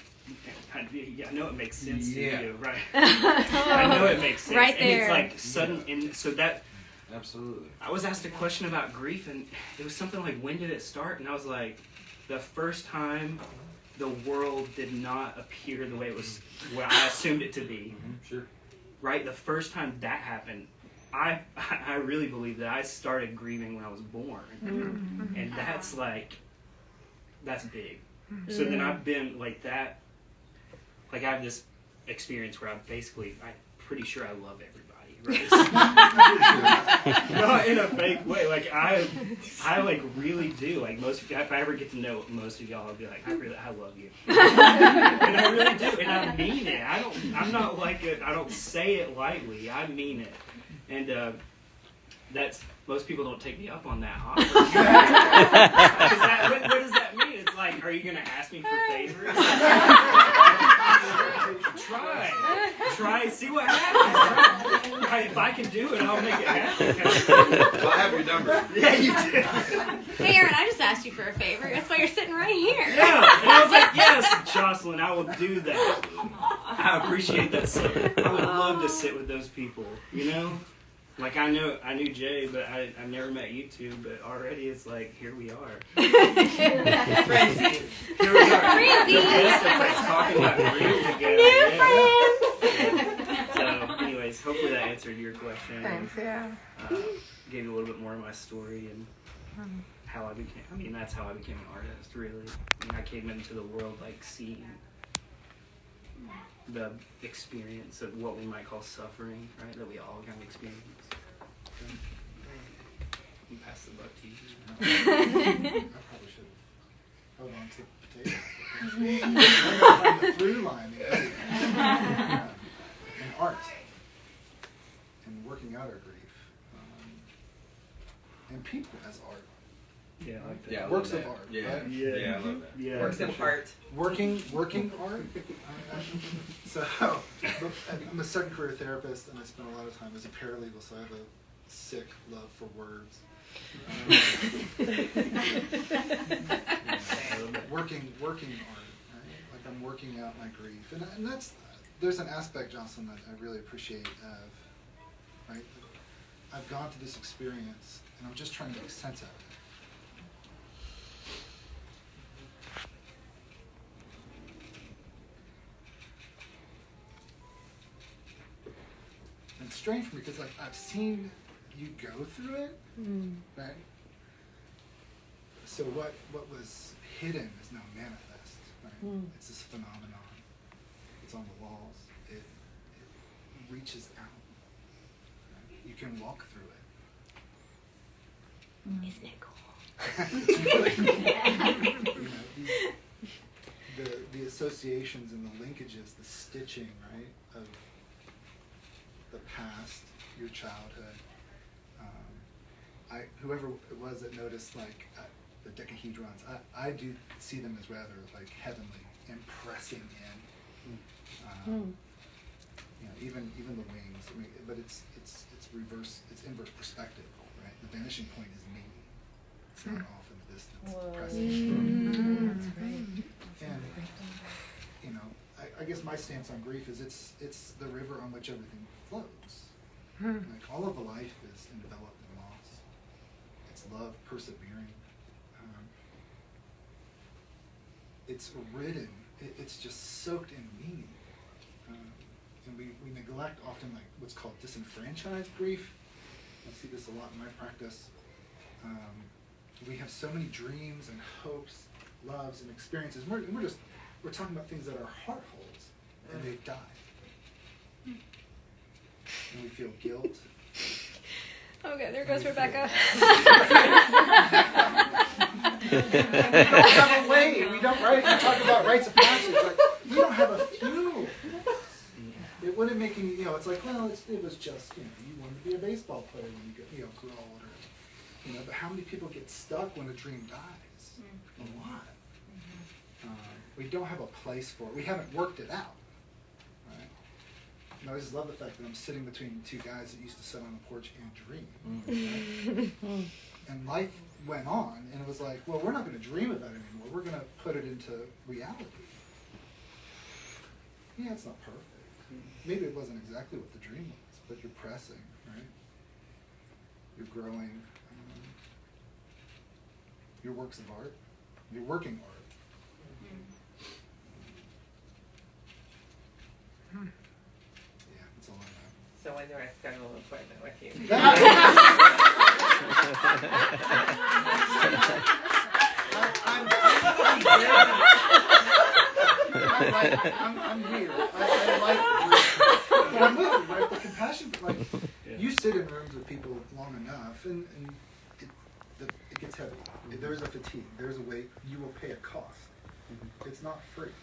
I know it makes sense to you, right? I know it makes sense. Right there. And it's like sudden, and so that. Absolutely. I was asked a question about grief, and it was something like, when did it start? And I was like, the first time the world did not appear the way it was, what I assumed it to be. Sure. Right? The first time that happened, I really believe that I started grieving when I was born. And that's big. So then I've been like that, like I have this experience where I'm pretty sure I love everybody. Right? Not in a fake way. Like I like really do. Like if I ever get to know most of y'all, I'll be like, I love you. And I really do, and I mean it. I'm not like it. I don't say it lightly. I mean it, and that's most people don't take me up on that offer. What does that mean? It's like, are you gonna ask me for favors? Try, see what happens. Right? If I can do it, I'll make it happen. I have your number. Yeah, you do. Hey, Aaron, I just asked you for a favor. That's why you're sitting right here. Yeah, and I was like, yes, Jocelyn, I will do that. I appreciate that so. I would love to sit with those people, you know? Like, I knew Jay, but I never met you two, but already it's like, here we are. Here we are. The best of friends talking about grief together. New friends! So, anyways, hopefully that answered your question. Thanks, yeah. Gave you a little bit more of my story and how I became, that's how I became an artist, really. I came into the world, like, seeing the experience of what we might call suffering, right? That we all kind of experience. And pass the buck to you. I probably should have held on to the potato. I'm going to find the through line in art and working out our grief. And people as art. Yeah, I like that. Yeah, Works of art. Yeah. Right? Yeah, I love that. Yeah. Works of art. Working art. So, I'm a second career therapist, and I spend a lot of time as a paralegal, so I have a sick love for words. Working art, right? Like I'm working out my grief, and that's there's an aspect, Jocelyn, that I really appreciate of, right? I've gone through this experience, and I'm just trying to make sense of it. And it's strange for me because like I've seen you go through it, right? So what was hidden is now manifest, right? It's this phenomenon. It's on the walls. It reaches out. Right? You can walk through it. Isn't it cool? You know, the associations and the linkages, the stitching, right, of the past, your childhood. Whoever it was that noticed like the decahedrons, I do see them as rather like heavenly and pressing in. You know, even the wings. I mean, but it's reverse. It's inverse perspective, right? The vanishing point is me. It's not off in the distance. It's pressing. That's great. And you know, I guess my stance on grief is it's the river on which everything flows. Like all of the life is in development and loss. It's love, persevering. It's ridden. It's just soaked in meaning. And we neglect often like what's called disenfranchised grief. I see this a lot in my practice. We have so many dreams and hopes, loves and experiences. We're talking about things that our heart holds, and they've died. And we feel guilt. Okay, there goes Rebecca. We don't have a way. We don't, right? We talk about rites of passage. Like, we don't have a funeral. It wouldn't make any, it's like, well, it was just, you wanted to be a baseball player when you grow older. But how many people get stuck when a dream dies? A lot. We don't have a place for it. We haven't worked it out. I just love the fact that I'm sitting between two guys that used to sit on a porch and dream. Right? And life went on, and it was like, well, we're not going to dream about it anymore. We're going to put it into reality. Yeah, it's not perfect. Maybe it wasn't exactly what the dream was, but you're pressing, right? You're growing. Your works of art. You're working art. So when do I schedule an appointment with you? I'm here. I like but I'm with you, right? The compassion, like, you sit in rooms with people long enough, and it gets heavy. There's a fatigue. There's a weight. You will pay a cost. It's not free.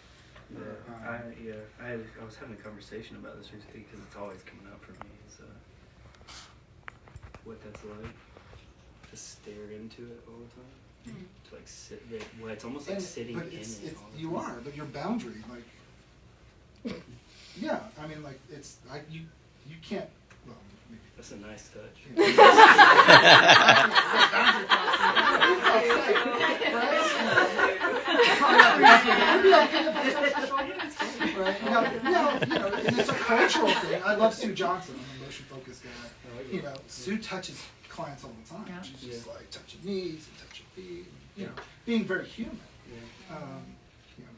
I was having a conversation about this recently because it's always coming up for me. So what that's like to stare into it all the time, to like sit there. Well, it's almost like sitting in it. You are, but your boundary, like, yeah. I mean, like it's like you can't. Well, maybe. That's a nice touch. I love Sue Johnson. I'm a motion focused guy. Sue touches clients all the time. She's just like touching knees and touching feet, and, being very human.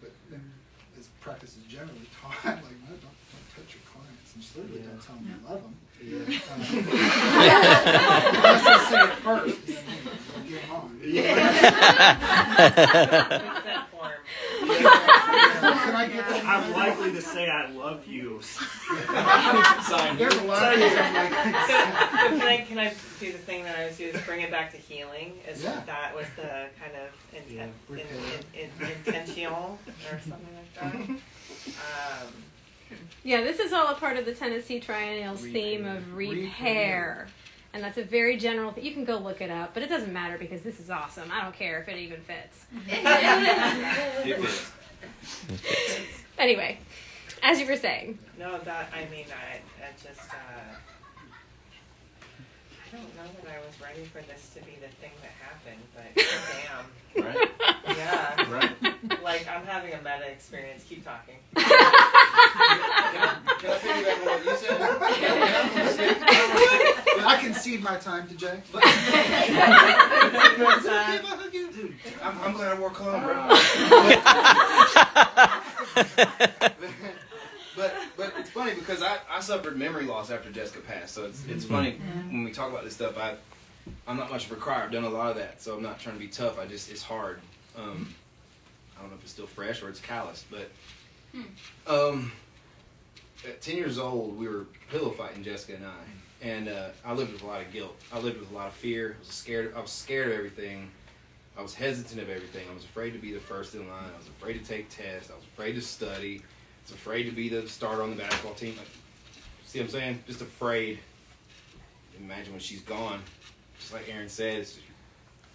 But then as practice is generally taught, like, no, don't touch your clients, and certainly don't tell them you love them. Unless they say it first, then get on. Can I get that? I'm likely to say I love you. There's a lot of things I'm like, can I do the thing that I was doing, bring it back to healing? That was the kind of intentional or something like that. Yeah, this is all a part of the Tennessee Triennial's theme of repair. And that's a very general thing. You can go look it up, but it doesn't matter because this is awesome. I don't care if it even fits. It fits. Anyway, as you were saying. No, I just, I don't know that I was ready for this to be the thing that happened, but damn. Right? Yeah. Right. Like, I'm having a meta experience. Keep talking. Can I piggyback on what you said? I concede my time to Jay. Dude, I'm glad I wore cologne, bro. But it's funny because I suffered memory loss after Jessica passed, so it's funny when we talk about this stuff. I'm not much of a crier. I've done a lot of that, so I'm not trying to be tough. It's hard. I don't know if it's still fresh or it's callous, but at 10 years old, we were pillow fighting, Jessica and I, and I lived with a lot of guilt. I lived with a lot of fear. I was scared of everything. I was hesitant of everything. I was afraid to be the first in line. I was afraid to take tests. I was afraid to study. I was afraid to be the starter on the basketball team. Like, see what I'm saying? Just afraid. Imagine when she's gone. Just like Aaron said, that's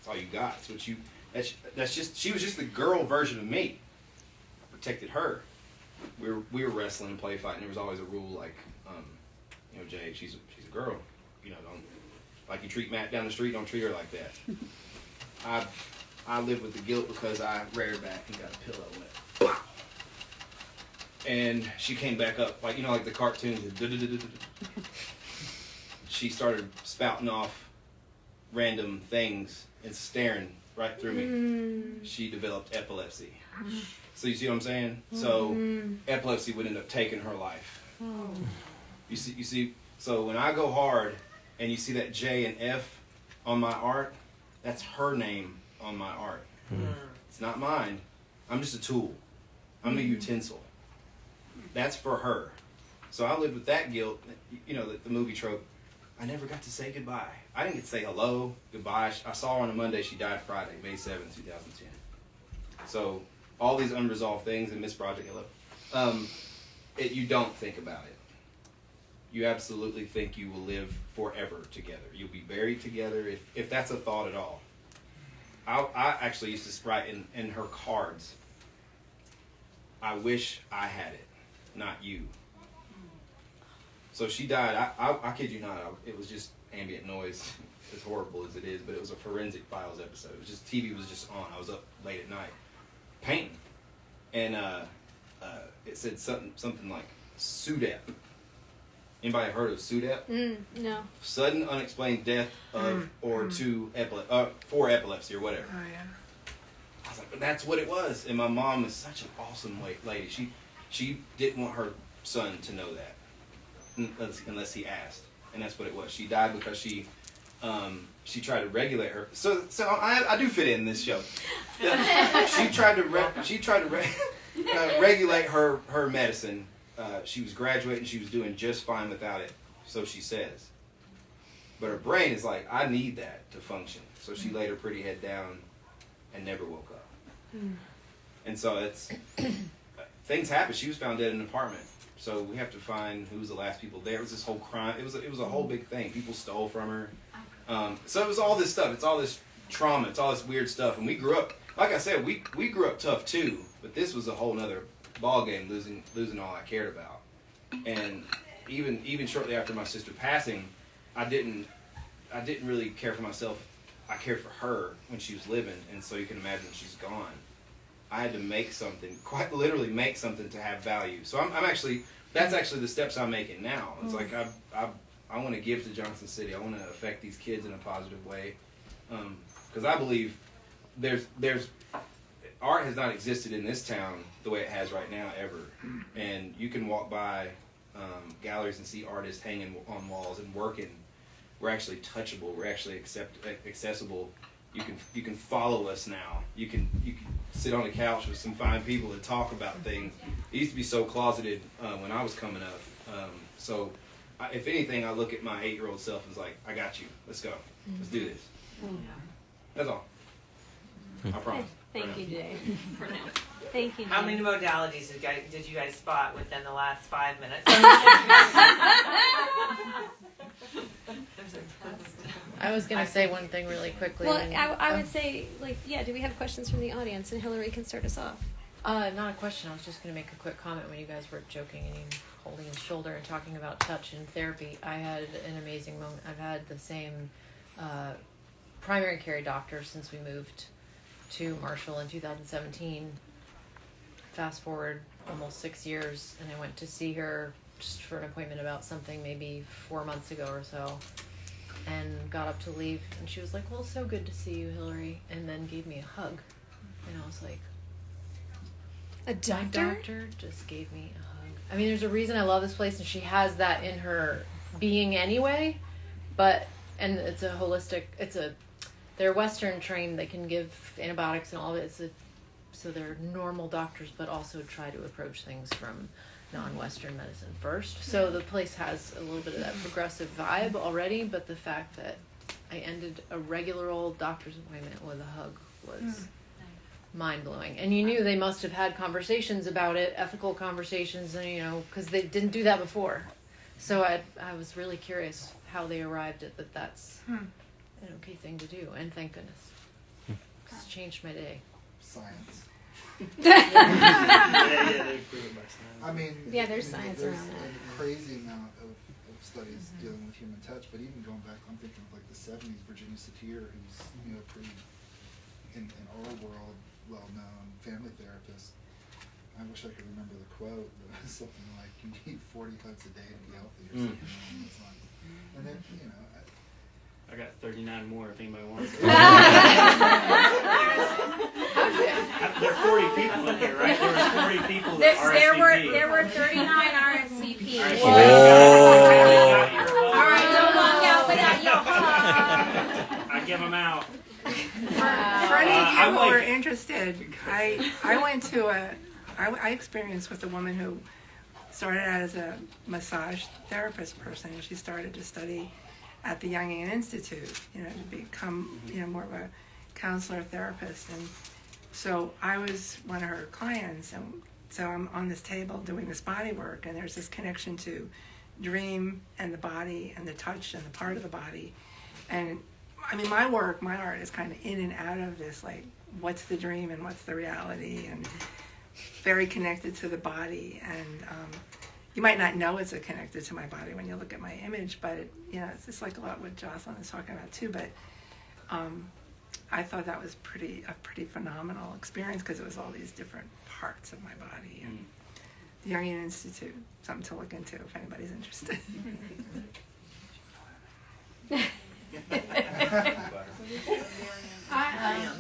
all you got. It's what you. That's just. She was just the girl version of me. I protected her. We were wrestling and play fighting. There was always a rule like, Jay, she's a girl. Don't like you treat Matt down the street. Don't treat her like that. I lived with the guilt because I reared her back and got a pillow and went, wow. And she came back up like the cartoons. She started spouting off random things and staring right through me. She developed epilepsy. So you see what I'm saying? So epilepsy would end up taking her life. You see. So when I go hard, and you see that J and F on my art, that's her name on my art. It's not mine. I'm just a tool. I'm a utensil. That's for her. So I lived with that guilt. The movie trope. I never got to say goodbye. I didn't get to say hello, goodbye. I saw her on a Monday. She died Friday, May 7th, 2010. So all these unresolved things in Miss Project, hello. You don't think about it. You absolutely think you will live forever together. You'll be buried together if that's a thought at all. I actually used to write in her cards, I wish I had it, not you. So she died. I kid you not. It was just ambient noise, as horrible as it is, but it was a Forensic Files episode. It was just TV was just on. I was up late at night painting, and it said something like SUDEP. Anybody heard of SUDEP? No. Sudden unexplained death of or for epilepsy or whatever. Oh yeah. I was like, but that's what it was. And my mom is such an awesome lady. She didn't want her son to know that unless he asked, and that's what it was. She died because she tried to regulate her. So I do fit in this show. She tried to regulate her medicine. She was graduating. She was doing just fine without it, so she says. But her brain is like, I need that to function. So she laid her pretty head down and never woke up. And so things happen. She was found dead in an apartment. So we have to find who was the last people there. It was this whole crime. It was a whole big thing. People stole from her. So it was all this stuff. It's all this trauma. It's all this weird stuff. And we grew up, like I said, we grew up tough too. But this was a whole nother ball game, losing all I cared about. And even shortly after my sister passing, I didn't really care for myself. I cared for her when she was living, and so you can imagine when she's gone. I had to make something, quite literally make something to have value. So I'm actually that's actually the steps I'm making now. It's like I want to give to Johnson City. I want to affect these kids in a positive way, because I believe there's art has not existed in this town the way it has right now ever. And you can walk by galleries and see artists hanging on walls and working. We're actually touchable. We're actually accessible. You can follow us now. You can sit on a couch with some fine people and talk about things. It used to be so closeted when I was coming up. So if anything, I look at my 8-year-old self and is like, I got you. Let's go. Let's do this. That's all. I promise. Thank you, Jay. For now. Thank you, Jay. How many modalities did you guys spot within the last 5 minutes? I was going to say one thing really quickly. Well, I would say, like, yeah, do we have questions from the audience? And Hillary can start us off. Not a question. I was just going to make a quick comment when you guys were joking and holding his shoulder and talking about touch and therapy. I had an amazing moment. I've had the same primary care doctor since we moved to Marshall in 2017. Fast forward almost 6 years, and I went to see her just for an appointment about something maybe 4 months ago or so, and got up to leave, and she was like, well, so good to see you, Hillary, and then gave me a hug. And I was like, a doctor? My doctor just gave me a hug. I mean, there's a reason I love this place, and she has that in her being anyway, and it's a holistic, they're Western trained, they can give antibiotics and all of it, so they're normal doctors, but also try to approach things from non-Western medicine first. So the place has a little bit of that progressive vibe already, but the fact that I ended a regular old doctor's appointment with a hug was mind-blowing. And you knew they must have had conversations about it, ethical conversations, and because they didn't do that before. So I was really curious how they arrived at that's an okay thing to do, and thank goodness. It's changed my day. Science. They prove it by science. I mean, yeah, there's science there's around that. a crazy amount of studies dealing with human touch, but even going back, I'm thinking of like the 70s, Virginia Satir, who's pretty in our world well-known family therapist. I wish I could remember the quote, but it was something like, "You need 40 hugs a day to be healthy," or something along those lines. And then, I got 39 more if anybody wants it. There are 40 people in here, right? There were 40 people that RSVP'd. There were 39 RSVPs. All right, don't walk out without your hug. I give them out. For any of you who are interested, I went to I experienced with a woman who started out as a massage therapist person, and she started to study at the Jungian Institute, to become, more of a counselor therapist. And so I was one of her clients, and so I'm on this table doing this body work, and there's this connection to dream and the body and the touch and the part of the body. And I mean, my art is kind of in and out of this, like, what's the dream and what's the reality, and very connected to the body. And you might not know it's connected to my body when you look at my image, but it's just like a lot what Jocelyn is talking about too. But I thought that was a pretty phenomenal experience, because it was all these different parts of my body. And the Jungian Institute, something to look into if anybody's interested. I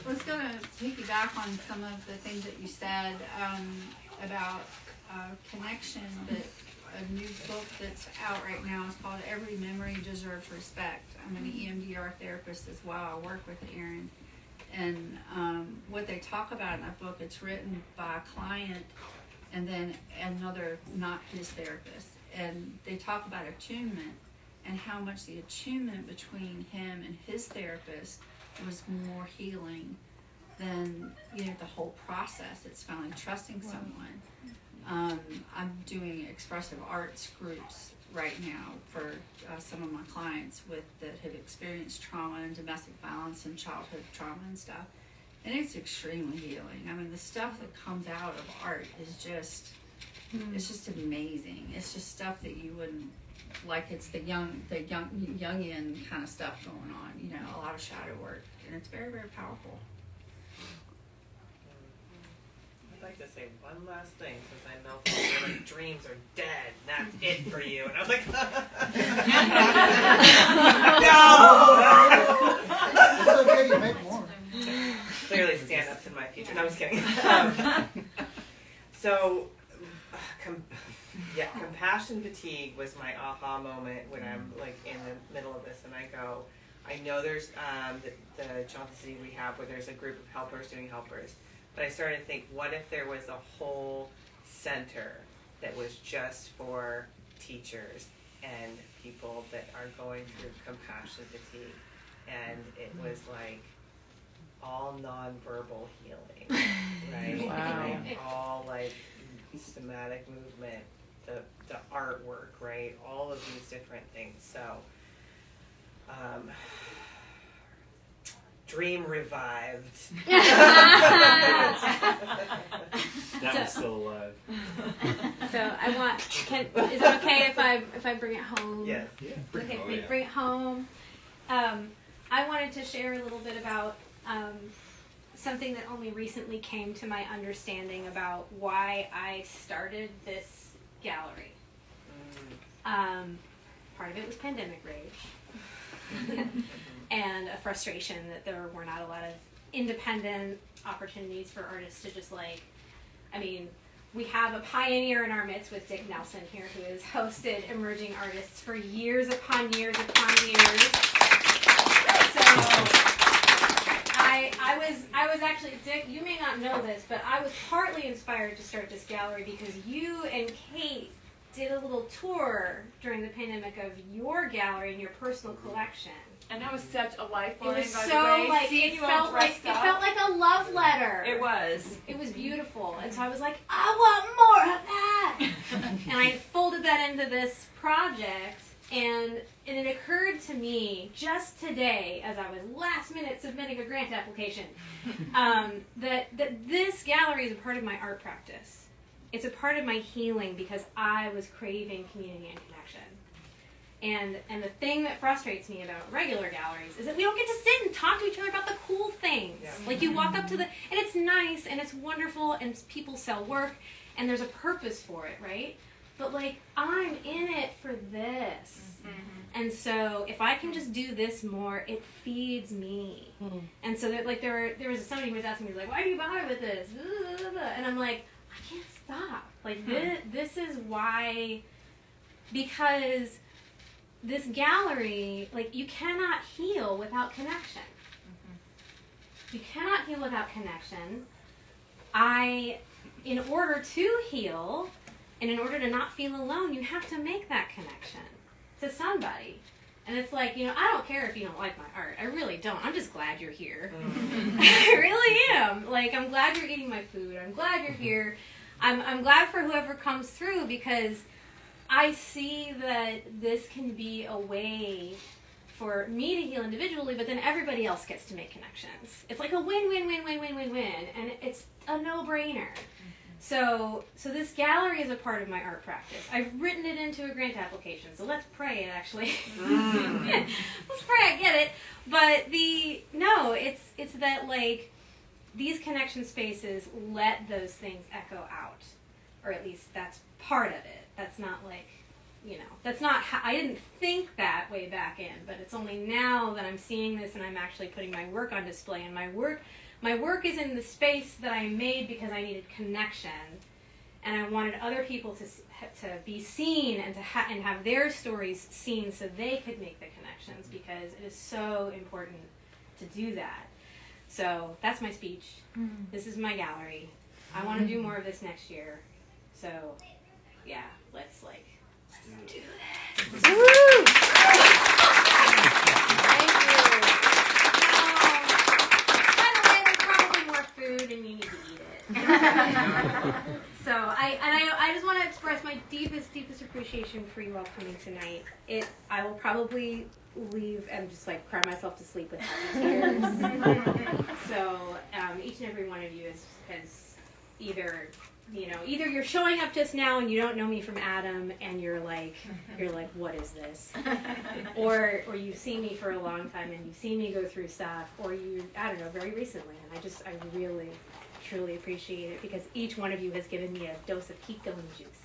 was going to piggyback on some of the things that you said about connection, but a new book that's out right now is called Every Memory Deserves Respect. I'm an EMDR therapist as well. I work with Aaron. And what they talk about in that book, it's written by a client and then another, not his therapist. And they talk about attunement and how much the attunement between him and his therapist was more healing than the whole process. It's finally trusting someone. I'm doing expressive arts groups right now for some of my clients that have experienced trauma and domestic violence and childhood trauma and stuff, and it's extremely healing. I mean, the stuff that comes out of art is just it's just amazing. It's just stuff that you wouldn't like. It's the Jungian kind of stuff going on, a lot of shadow work, and it's very, very powerful. I'd like to say one last thing, since I know people like dreams are dead. That's it for you. And I was like, It's okay, you make more. Clearly stand-ups in my future. No, I'm just kidding. Compassion fatigue was my aha moment when I'm like in the middle of this, and I go, I know there's the Johnson City we have where there's a group of helpers doing helpers, but I started to think, what if there was a whole center that was just for teachers and people that are going through compassion fatigue, and it was like all nonverbal healing, right? Wow. Like, all like somatic movement, the artwork, right? All of these different things. So, dream revived. That one's still alive. So I want. Is it okay if I bring it home? Yes. Yeah. Okay, bring it home. I wanted to share a little bit about something that only recently came to my understanding about why I started this gallery. Part of it was pandemic rage. And a frustration that there were not a lot of independent opportunities for artists to just like, I mean, we have a pioneer in our midst with Dick Nelson here who has hosted emerging artists for years upon years upon years. So I was actually, Dick, you may not know this, but I was partly inspired to start this gallery because you and Kate did a little tour during the pandemic of your gallery and your personal collection. And that was such a lifeline. It was by so the way. like Seeing it you all felt like dressed it up. felt like a love letter. It was. It was beautiful, and so I was like, I want more of that. And I folded that into this project, and it occurred to me just today, as I was last minute submitting a grant application, that this gallery is a part of my art practice. It's a part of my healing because I was craving community and connection. And the thing that frustrates me about regular galleries is that we don't get to sit and talk to each other about the cool things. Yeah. Like you walk up to and it's nice and it's wonderful and people sell work and there's a purpose for it, right? But like I'm in it for this. Mm-hmm. And so if I can just do this more, it feeds me. Mm-hmm. And so that like there was somebody who was asking me like, why do you bother with this? And I'm like, I can't stop. Like this is why, because this gallery, like, you cannot heal without connection. Mm-hmm. You cannot heal without connection. In order to heal, and in order to not feel alone, you have to make that connection to somebody. And it's like, I don't care if you don't like my art. I really don't. I'm just glad you're here. Mm-hmm. I really am. Like, I'm glad you're eating my food. I'm glad you're here. I'm glad for whoever comes through because I see that this can be a way for me to heal individually, but then everybody else gets to make connections. It's like a win-win-win-win-win-win-win, and it's a no-brainer. So this gallery is a part of my art practice. I've written it into a grant application, so let's pray it actually. Let's pray I get it. But it's that like these connection spaces let those things echo out, or at least that's part of it. That's not like, that's not how, I didn't think that way back in, but it's only now that I'm seeing this and I'm actually putting my work on display. And my work is in the space that I made because I needed connection, and I wanted other people to be seen and and have their stories seen so they could make the connections, because it is so important to do that. So that's my speech. Mm-hmm. This is my gallery. I want to do more of this next year. So yeah, let's do this. Woo! Thank you. By the way, there's probably more food and you need to eat it. So I just want to express my deepest appreciation for you all coming tonight. I will probably leave and just like cry myself to sleep with happy tears. So each and every one of you has either you're showing up just now and you don't know me from Adam and you're like, what is this? Or you've seen me for a long time and you've seen me go through stuff, or I don't know, very recently, and I really truly appreciate it because each one of you has given me a dose of ketone juice.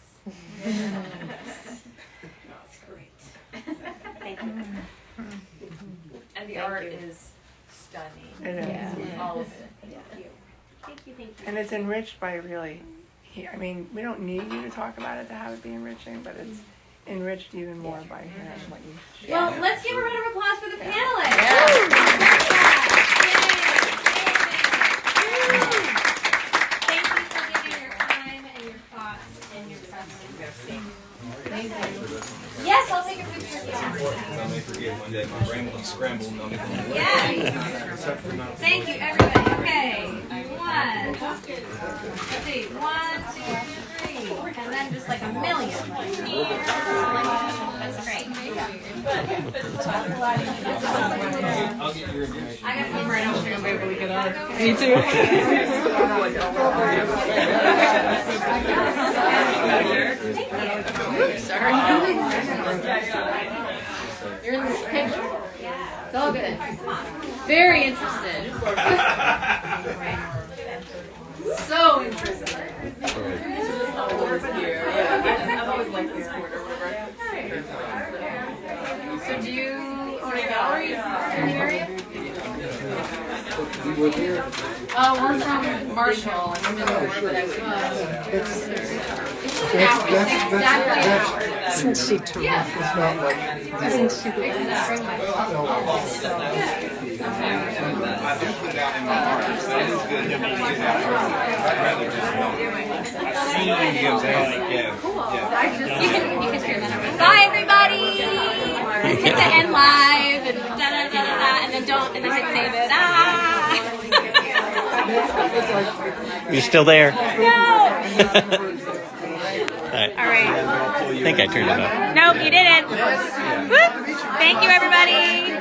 That's great. Thank you. And the Thank art you. is stunning. It is. Yeah. All of it. Thank you. Thank you. Thank you. And it's enriched by really, I mean, we don't need you to talk about it to have it be enriching, but it's enriched even more by hearing what you share. Well, let's give a round of applause for the panelists. Thank you for giving your time and your thoughts and your presence. Thank you. Yes, I'll take a picture of you. I may forget one day. My brain will scramble. Yes. Thank you, everybody. Okay. Let's see. 1, 2, 3. And then just like a million. That's great. I'll get your information. I got some right over here. Maybe we can Me too. Sorry. You're in this picture. It's all good. Very interested. So interested. I've always liked this corner. So do you own a gallery in the area? We're from Marshall. I'm in the room that I was. It's an hour. It's exactly an hour. Isn't she terrific? Yeah. It's not like, Isn't she bring my I do put it out in my heart. So it is good to get out. I'd rather just know. I've seen you give that. Yeah. You can hear that. Bye, everybody. Let's hit the end live and da da da da da, and then hit save it. You still there? No. All right. I think I turned it up. Nope, you didn't. Whoop. Thank you, everybody.